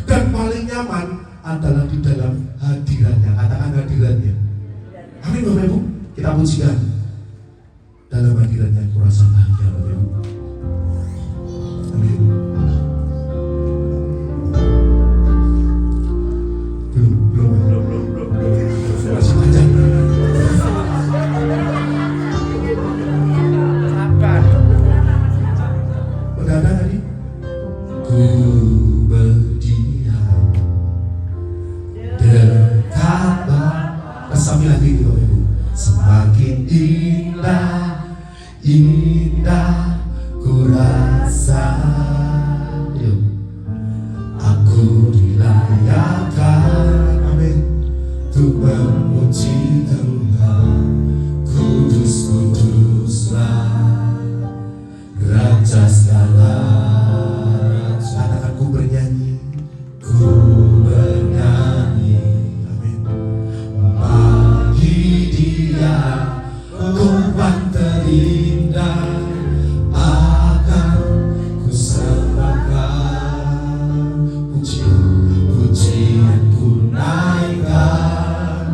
dan paling nyaman adalah di dalam hadirannya. Katakan hadirannya. Amin Bapak Ibu. Kita pujikan. Dalam hadirannya aku rasa bahagia Bapak Ibu. Amin. Belum. Masih panjang. Udah ada tadi? Ku berdiam dekat sambil lagi itu Bapak Ibu. Semakin indah ku rasa, yuk, aku dilayakkan, amin, untuk memuji Tuhan. Kudus-kuduslah Raja segala raja. Katakan ku bernyanyi, amin, bagi Dia korban terindah akan ku sembahkan. Pujian ku naikkan,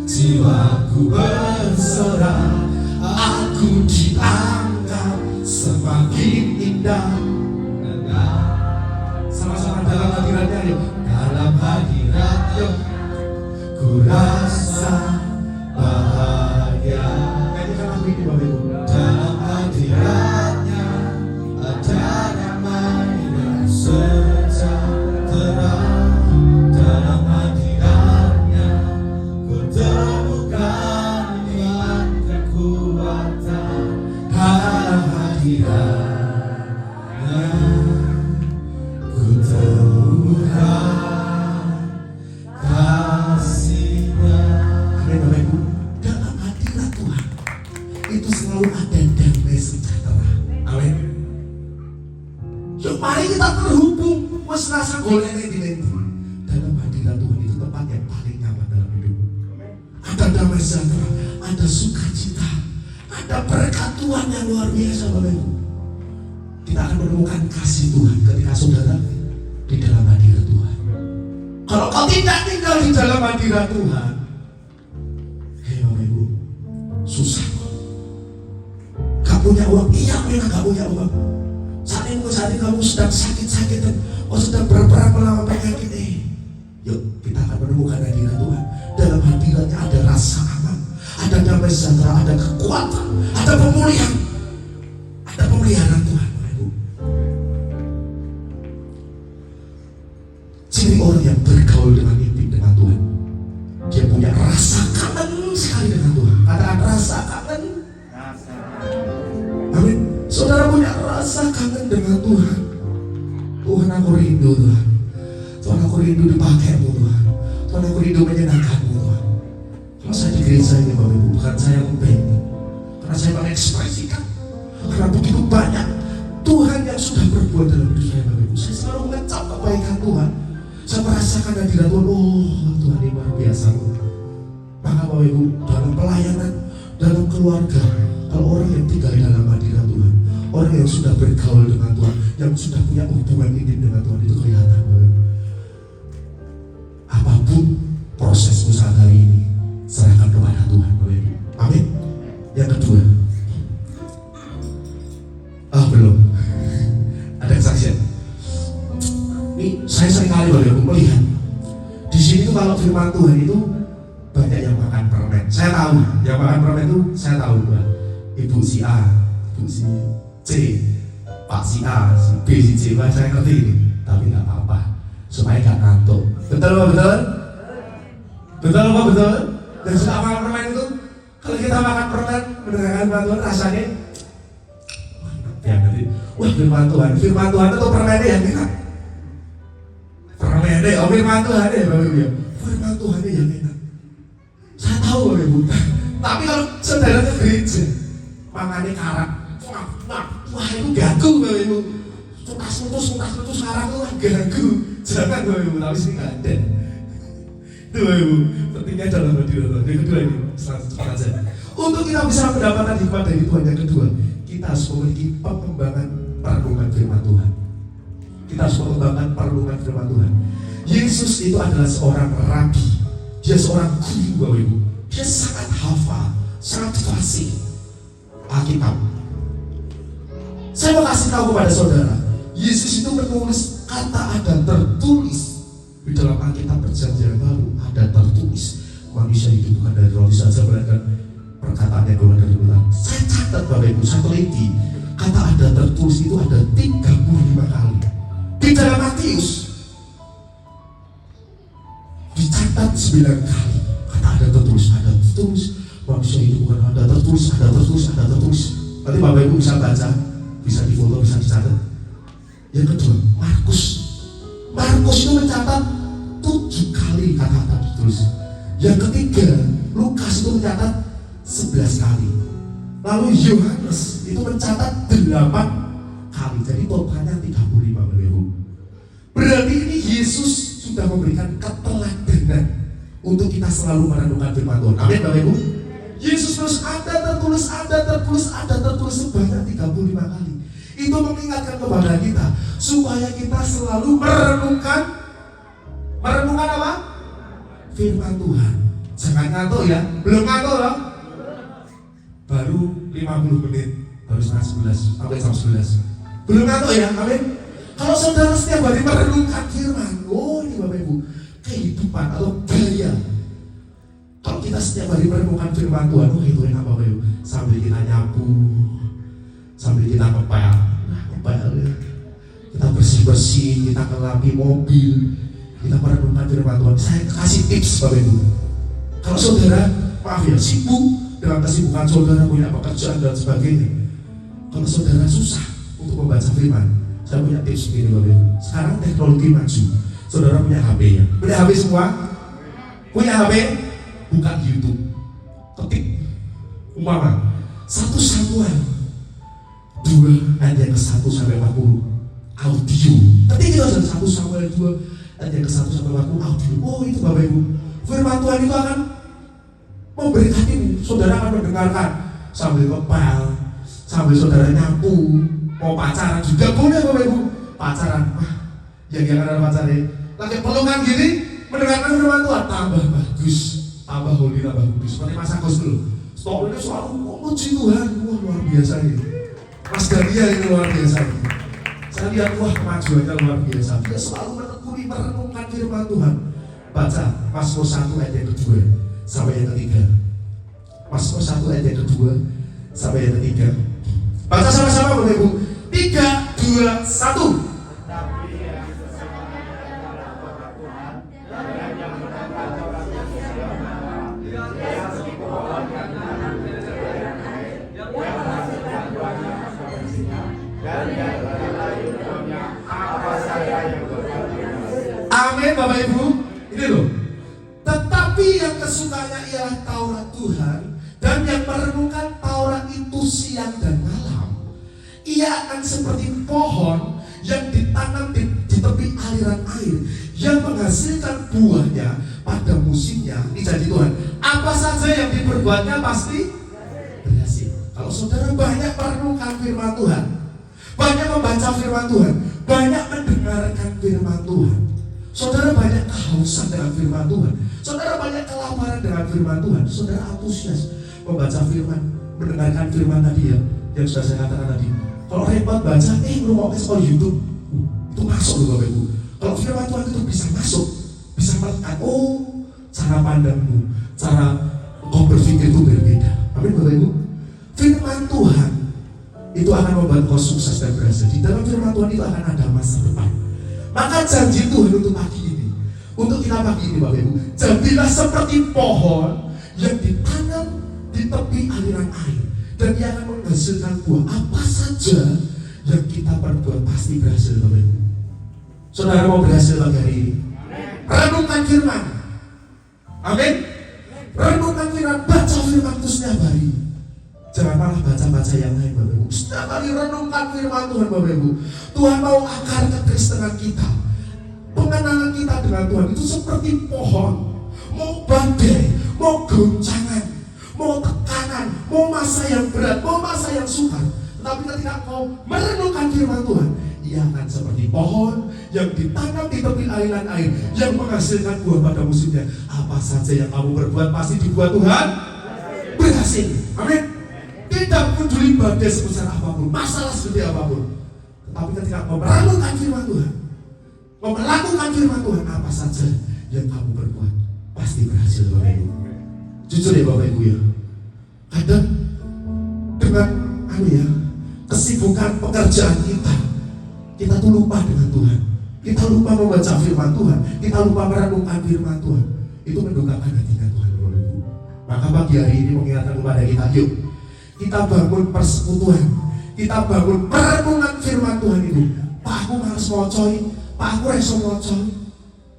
jiwaku bersorak, aku diangkat semakin indah. Sama-sama dalam hadiratnya yuk. Dalam hadiratnya ku rasa bahagia. Nyanyikan lagu ini Bapak Ibu. Dalam hadiratnya ada damai dan sejahtera. Dalam hadiratnya ku temukan iman kekuatan. Dalam hadiratnya ku temukan kasih-Nya. Amin Bapak Ibu. Dalam hadirat Tuhan itu selalu ada damai sejahtera. Amin. Yuk mari kita terhubung. Wes rasa golek di dalam hadirat Tuhan itu tempat yang paling nyaman dalam hidup. Ada damai sejahtera, ada sukacita, ada berkat Tuhan yang luar biasa Bapak Ibu. Kita akan menemukan kasih Tuhan ketika saudara di dalam hadirat Tuhan. Kalau kau tidak tinggal di dalam hadirat Tuhan, hei Bapak Ibu, susah. Gak punya uang, iya memang gak punya uang. Saat ini kamu sedang sakit-sakitan, sedang berperang melawan penyakit. Yuk kita akan menemukan hadirat Tuhan. Dalam hadiratnya ada rasa aman, ada damai sejahtera, ada kekuatan, ada pemulihan, ada pemeliharaan Tuhan. Jadi orang yang bergaul dengan intim dengan Tuhan, dia punya rasa kangen sekali dengan Tuhan. Katakan rasa kangen. Amin. Saudara punya rasa kangen dengan Tuhan. Tuhan aku rindu Tuhan. Tuhan aku rindu dipakaimu Tuhan. Tuhan aku rindu menyenangkanmu Tuhan. Kalau saya di gereja ini Bapak Ibu, bukan saya membentuk, karena saya mengekspresikan, karena begitu banyak Tuhan yang sudah berbuat dalam hidup saya Bapak Ibu. Saya selalu mengecap kebaikan Tuhan. Saya merasakan hadirat Tuhan. Oh Tuhan ini luar biasa. Maka Bapak Ibu, dalam pelayanan, dalam keluarga, kalau orang yang tinggal di dalam hadirat Tuhan, orang yang sudah bergaul dengan Tuhan, yang sudah punya hubungan intim dengan Tuhan, itu kelihatan Bapak Ibu. Apapun prosesmu saat hari ini, serahkan kepada Tuhan Bapak Ibu. Amin. Yang kedua, belum ada kesaksian. Ini saya sering kali Bapak Ibu melihat di sini tuh kalau firman Tuhan itu banyak yang makan permen. Saya tahu yang makan permen itu saya tahu Pak. Ibu si A, Ibu si C, Pak si A, si B, si C, Pak saya ngerti ini. Tapi nggak apa-apa supaya nggak ngantuk. Betul Pak, betul? Betul Pak, betul? Dan suka makan permen itu, kalau kita makan permen mendengarkan Pak Tuhan rasanya Ya nanti, wah firman Tuhan itu permennya yang enak. Permennya, firman Tuhan ya Bapak Ibu ya. Firman Tuhan yang enak. Saya tahu Bapak Ibu. Tapi kalau saudara ke gereja, mangannya karak, wah itu gagu Bapak Ibu. Sukas letus sekarang tuh gagu. Jangan Bapak Ibu, tapi sini nggak ada. Itu Bapak Ibu, pentingnya dalam hati Allah. Yang kedua ini, cepat aja. Untuk kita bisa mendapatkan hikmat dari Tuhan, yang kedua, kita harus memiliki pengembangan perenungan firman Tuhan. Kita harus mengembangkan perenungan firman Tuhan. Yesus itu adalah seorang rabi. Dia seorang guru Bapak Ibu. Dia sangat hafal, sangat fasih Alkitab. Saya mau kasih tahu kepada saudara, Yesus itu menulis kata ada tertulis di dalam Alkitab Perjanjian Baru, ada tertulis manusia hidup bukan dari roti saja, melainkan perkataannya keluar dari mulut. Saya catat Bapak Ibu, saya teliti, kata ada tertulis itu ada 35 kali di dalam Matius. Dicatat 9 kali kata ada tertulis manusia hidup bukan ada tertulis. Nanti Bapak Ibu bisa baca, bisa difoto, bisa dicatat. Yang kedua, Markus itu mencatat 7 kali kata-kata tertulis. Yang ketiga, Lukas itu mencatat 11 kali. Lalu Yohanes itu mencatat 8 kali. Jadi totalnya 35 Bapak Ibu. Berarti ini Yesus sudah memberikan keteladanan untuk kita selalu merenungkan firman Tuhan. Amin Bapak Ibu. Yesus terus ada tertulis sebanyak 35 kali. Itu mengingatkan kepada kita supaya kita selalu merenungkan apa? Firman Tuhan. Jangan ngantuk ya. Belum ngantuk loh. Baru 50 menit, baru setengah 11 sampai jam 11. Belum ngantuk ya, amin. Kalau saudara setiap hari merenungkan firman, oh ini Bapak Ibu, kehidupan atau gaya. Kalau kita setiap hari merenungkan firman Tuhan, oh itu enak Bapak Ibu. Sambil kita nyapu, sambil kita ngepel ya. Kita bersih-bersih, kita ngelapi mobil, kita merenungkan firman Tuhan. Saya kasih tips Bapak Ibu. Kalau saudara, maaf ya, sibuk dengan kesibukan saudara, punya pekerjaan dan sebagainya. Kalau saudara susah untuk membaca firman, saya punya tips begini Bapak Ibu. Sekarang teknologi maju, saudara punya HP ya. Punya HP semua? Punya HP? Buka YouTube, ketik umpama 1 Samuel 2 ayat yang ke-1 sampai 40 audio. Ketik itu ada 1 Samuel 2 ayat yang ke-1 sampai 40 audio. Oh itu Bapak Ibu, firman Tuhan itu akan memberkati saudara, akan mendengarkan sambil ngepel, sambil saudara nyapu, mau pacaran juga boleh Bapak Ibu. Pacaran, yang ada pacarnya lagi pelukan gini, mendengarkan firman Tuhan, tambah bagus, tambah holy, tambah kudus. Seperti Mas Agus dulu, stok ini selalu memuji Tuhan. Wah luar biasa ini. Mas Dania ini luar biasa ini. Saya lihat, wah kemajuannya luar biasa. Dia selalu menekuni merenungkan firman Tuhan. Baca Mazmur 1 ayat yang kedua sampai yang ketiga. Mazmur 1 ayat yang kedua sampai yang ketiga. Baca sama-sama Bapak Ibu. 3, 2, 1. Amin Bapak Ibu. Ini loh. Tetapi yang kesukanya ialah Taurat Tuhan, dan yang merenungkan Taurat itu siang dan malam, ia akan seperti pohon yang ditanam di tepi aliran air, yang menghasilkan buahnya pada musimnya. Ini janji Tuhan. Apa saja yang diperbuatnya pasti berhasil. Kalau saudara banyak merenungkan firman Tuhan, banyak membaca firman Tuhan, banyak mendengarkan firman Tuhan, saudara banyak kehausan dengan firman Tuhan, saudara banyak kelaparan dengan firman Tuhan, saudara antusias membaca firman, mendengarkan firman tadi ya, yang sudah saya katakan tadi. Kalau repot baca, mau ke sekolah YouTube, itu masuk loh Bapak Ibu. Kalau firman Tuhan itu bisa masuk, bisa melekat. Oh, cara pandangmu, cara kau berpikir itu berbeda. Amin Bapak Ibu. Firman Tuhan itu akan membuat kau sukses dan berhasil. Di dalam firman Tuhan itu akan ada masa depan. Maka janji Tuhan untuk pagi ini, untuk kita pagi ini Bapak Ibu, jadilah seperti pohon yang ditanam di tepi aliran air, dan ia akan menghasilkan buah. Apa saja yang kita perbuat pasti berhasil, Bapak Ibu. Saudara mau berhasil pagi hari ini? Renungkan firman. Amin. Renungkan firman, baca firman itu setiap hari. Jangan malah baca-baca yang lain, Bapak Ibu. Setiap hari renungkan firman Tuhan, Bapak Ibu. Tuhan mau akar kekristenan kita, pengenalan kita dengan Tuhan itu seperti pohon. Mau badai, mau goncangan, mau tekanan, mau masa yang berat, mau masa yang sukar. Tetapi ketika kau merenungkan firman Tuhan, ia akan seperti pohon yang ditanam di tepi aliran air, yang menghasilkan buah pada musimnya. Apa saja yang kamu berbuat pasti dibuat Tuhan berhasil. Amin. Tidak peduli badai sebesar apapun, masalah seperti apapun. Tetapi ketika kau merenungkan firman Tuhan, kau melakukan firman Tuhan, apa saja yang kamu berbuat pasti berhasil, Bapak Ibu. Jujur ya Bapak Ibu ya, kadang dengan kesibukan pekerjaan kita tuh lupa dengan Tuhan. Kita lupa membaca firman Tuhan, kita lupa merenungkan firman Tuhan. Itu mendukakan hatinya Tuhan, Bapak Ibu. Maka pagi hari ini mengingatkan kepada kita, yuk kita bangun persekutuan, kita bangun perenungan firman Tuhan itu. Pak, aku harus ngocoy, Pak, aku reso ngocoy,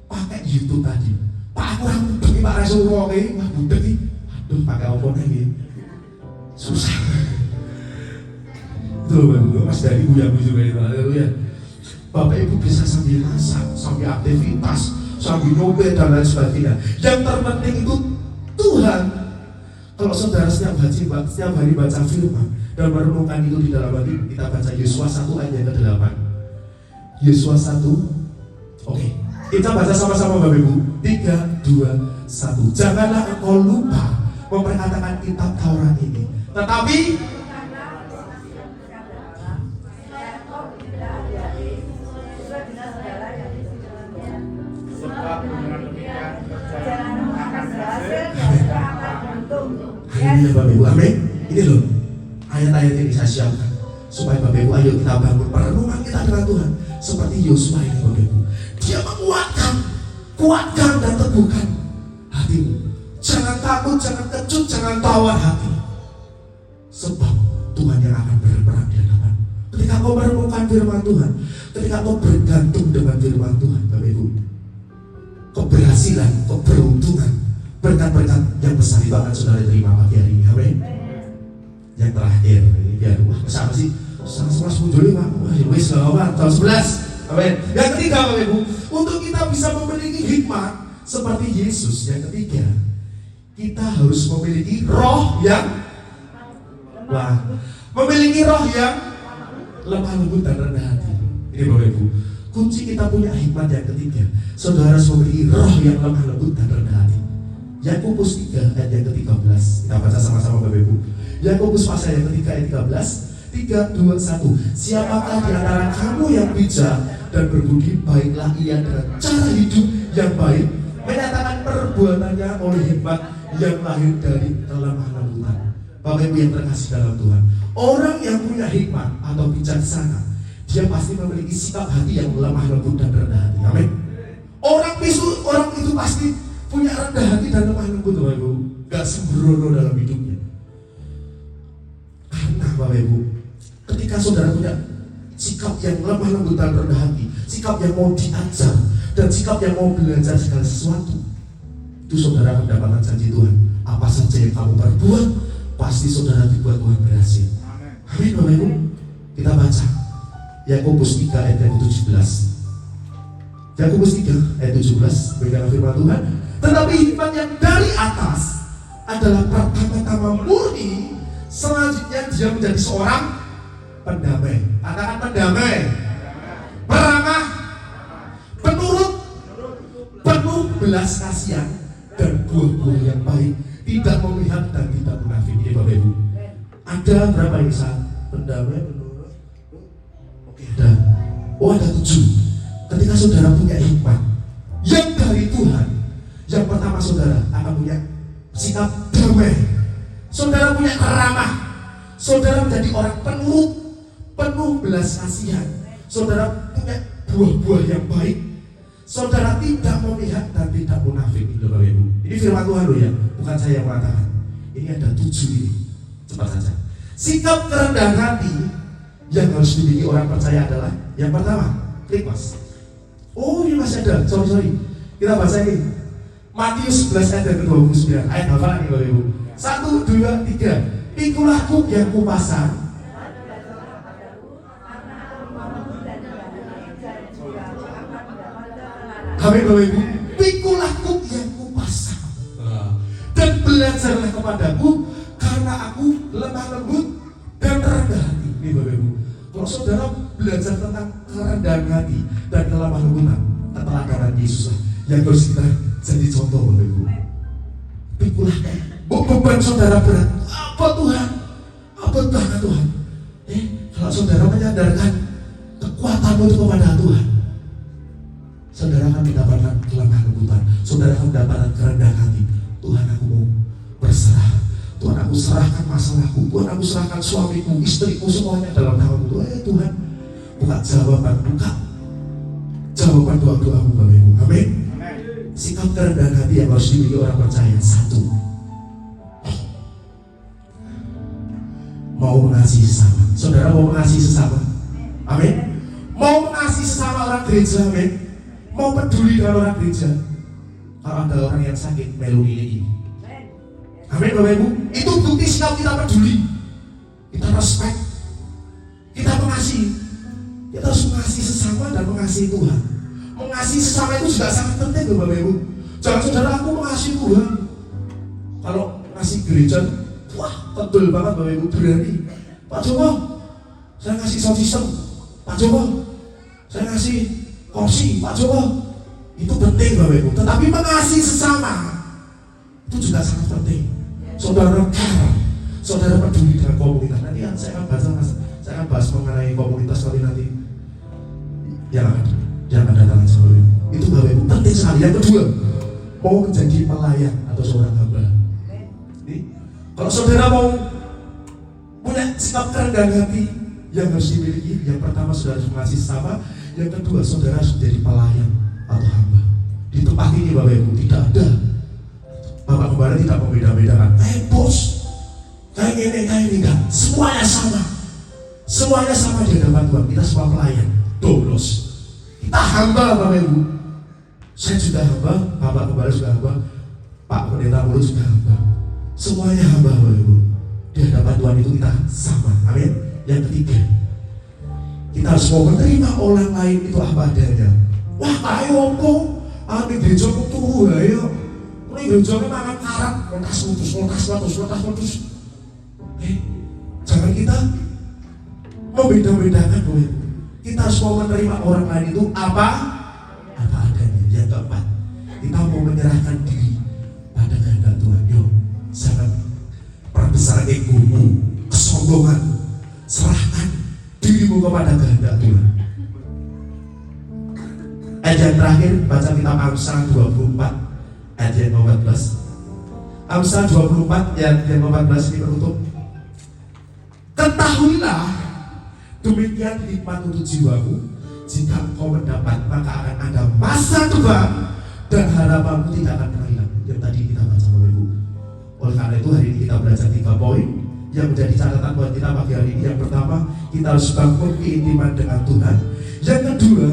pakai YouTube tadi. Pak, aku rambut Pak reso ngocoy, wah budek nih, aduh pakai apa lagi, susah. Tuh Bapak, Mas dari Buya juga itu, haleluya. Bapak Ibu bisa sambil masak, sambil aktivitas, sambil nyopet dan lain sebagainya. Yang terpenting itu Tuhan. Kalau saudara setiap hari baca firman dan merenungkan itu di dalam hati, kita baca Yesua 1 ayat yang ke-8. Yesua 1. Oke. Kita baca sama-sama Bapak Ibu. 3, 2, 1. Janganlah engkau lupa memperkatakan kitab Taurat ini, tetapi ini Bapak Ibu, amin. Ini loh ayat-ayat yang saya siapkan supaya Bapak Ibu, ayo kita bangun perenungan kita dengan Tuhan seperti Yosua ini Bapak Ibu. Dia kuatkan dan teguhkan hatimu. Jangan takut, jangan kecut, jangan tawar hati, sebab Tuhan yang akan berperang di hadapan. Ketika kau merenungkan firman Tuhan, ketika kau bergantung dengan firman Tuhan, Bapak Ibu, keberhasilan, keberuntungan, berkat-berkat yang besar itu akan saudara terima pagi hari ini. Amin. Yang terakhir ini biar sama sih sama muncul Pak. Wis tahun 11. Amin. Yang ketiga Bapak Ibu, untuk kita bisa memiliki hikmat seperti Yesus, yang ketiga kita harus memiliki roh yang memiliki roh yang lemah lembut dan rendah hati. Ini Bapak Ibu, kunci kita punya hikmat yang ketiga, saudara harus memiliki roh yang lemah lembut dan rendah hati. Yakobus 3 ayat yang ke-13. Kita baca sama-sama Bapak Ibu. Yakobus pasal yang ketiga ayat 13. 3, 2, 1. Siapakah di antara kamu yang bijak dan berbudi, baiklah ia dengan cara hidup yang baik, menyatakan perbuatannya oleh hikmat yang lahir dari kelemah lembutan. Bapak Ibu yang terkasih dalam Tuhan, orang yang punya hikmat atau bijaksana, dia pasti memiliki sikap hati yang lemah lembut dan rendah hati. Amin. Orang itu pasti punya rendah hati dan lemah lembut, Bapak Ibu. Gak sembrono dalam hidupnya. Karena Bapak Ibu, ketika saudara punya sikap yang lemah lembut dan rendah hati, sikap yang mau diajar dan sikap yang mau belajar segala sesuatu, itu saudara mendapatkan janji Tuhan. Apa saja yang kamu perbuat, pasti saudara dibuat Tuhan berhasil. Amin Bapak Ibu. Kita baca Yakobus 3 ayat yang 17. Yakobus 3 ayat 17 berkata firman Tuhan, tetapi hikmat yang dari atas adalah pertama-tama murni, selanjutnya dia menjadi seorang pendamai. Katakan pendamai, peramah, penurut, penuh belas kasihan dan buah-buah yang baik, tidak memihak dan tidak munafik. Ini Bapak Ibu, ada berapa yang saat pendamai, penurut? Oke, ada. Oh, ada 7. Ketika saudara punya hikmat yang dari Tuhan, yang pertama saudara akan punya sikap damai, saudara punya keramah, saudara menjadi orang penurut, penuh belas kasihan, saudara punya buah-buah yang baik, saudara tidak memihak dan tidak munafik. Bapak Ibu, ini firman Tuhan loh ya, bukan saya yang mengatakan. Ini ada 7 ini, cepat saja. Sikap kerendahan hati yang harus dimiliki orang percaya adalah yang pertama, klik mas. Oh ini masih ada, sorry. Kita baca ini Matius 11 ayat ke-29, ayat hafalan nih Bapak Ibu. 1, 2, 3. Pikulah kuk yang kupasang. Amin Bapak Ibu. Pikulah kuk yang kupasang dan belajarlah kepadaku karena aku lemah lembut dan rendah hati. Ini Bapak Ibu. Kalau saudara belajar tentang kerendahan hati dan kelemah lembutan, keteladanan Yesus lah yang harus kita jadi contoh Bapak Ibu. Pikulah beban saudara berat. Apa Tuhan? Apa banget Tuhan? Kalau saudara menyadarkan kekuatanmu itu kepada Tuhan, saudara akan mendapatkan kelemah lembutan. Saudara akan mendapatkan kerendahan hati. Tuhan aku mau berserah. Tuhan aku serahkan masalahku. Tuhan aku serahkan suamiku, istriku, semuanya dalam tangan-Mu. Tuhan, buka jawaban doa-doamu Bapak Ibu. Amin. Sikap kerendahan hati yang harus dimiliki orang percaya. 1, mau mengasihi sesama. Saudara mau mengasihi sesama? Amin. Mau mengasihi sesama orang gereja? Amin. Mau peduli dengan orang gereja? Kalau ada orang yang sakit, melodi ini. Amin Bapak Ibu. Itu bukti sikap kita peduli, kita respect, kita mengasihi. Kita harus mengasihi sesama dan mengasihi Tuhan. Mengasihi sesama itu juga sangat penting Bapak Ibu. Jangan saudara aku mengasihi Tuhan, kalau mengasihi gereja, wah tebel banget Bapak Ibu, berani. Pak Joko, saya ngasih sound system. Pak Joko, saya ngasih kursi. Pak Joko, itu penting Bapak Ibu. Tetapi mengasihi sesama itu juga sangat penting. Saudara care, saudara peduli dengan komunitas. Nanti saya akan bahas mengenai komunitas nanti yang akan datang sebelum itu Bapak Ibu penting sekali. Yang kedua, mau menjadi pelayan atau seorang hamba. Kalau saudara mau punya sikap kerendahan hati yang harus dimiliki, yang pertama saudara harus mengasihi sesama, yang kedua saudara harus menjadi pelayan atau hamba. Di tempat ini Bapak Ibu tidak ada Bapak Gembala tidak membeda-bedakan. Bos, kayak ini enggak. Semuanya sama. Semuanya sama di hadapan Tuhan. Kita semua pelayan. Dolos. Kita hamba Bapak Ibu. Saya juga hamba, Bapak Gembala juga hamba, Pak Pendeta Mulut juga hamba. Semuanya hamba Bapak Ibu. Di hadapan Tuhan itu kita sama. Amin. Yang ketiga, kita harus mau menerima orang lain itu apa adanya. Wah, kayu apa? Ini gereja tuh ayo. Ini gereja makan karat, letas. Jangan kita membeda-bedakan Bapak Ibu. Kita harus mau menerima orang lain itu apa adanya. Yang keempat, kita mau menyerahkan diri pada kehendak Tuhan. Jangan perbesar egomu, kesombongan. Serahkan dirimu kepada kehendak Tuhan. Ayat yang terakhir, baca kitab Amsal 24 ayat yang 14. Amsal 24 ayat yang 14 ini penutup. Ketahuilah, demikian nikmat untuk jiwamu. Jika engkau mendapat, maka akan ada masa depan dan harapanmu tidak akan pernah hilang. Yang tadi kita baca Bapak Ibu. Oleh karena itu hari ini kita belajar 3 poin yang menjadi catatan buat kita pagi hari ini. Yang pertama, kita harus bangun keintiman dengan Tuhan. Yang kedua,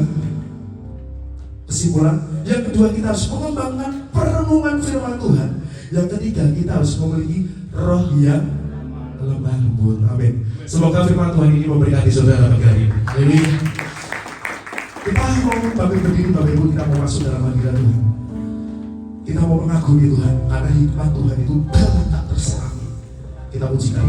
kesimpulan. Yang kedua, kita harus mengembangkan perenungan firman Tuhan. Yang ketiga, kita harus memiliki roh yang lemah lembut. Amin. Semoga firman Tuhan ini memberkati saudara pagi hari ini. Jadi kita mau bangkit berdiri Bapak Ibu, kita mau masuk dalam hadirat Tuhan. Kita mau mengagumi Tuhan karena hikmat Tuhan itu dapat tak tersarangi. Kita pujikan.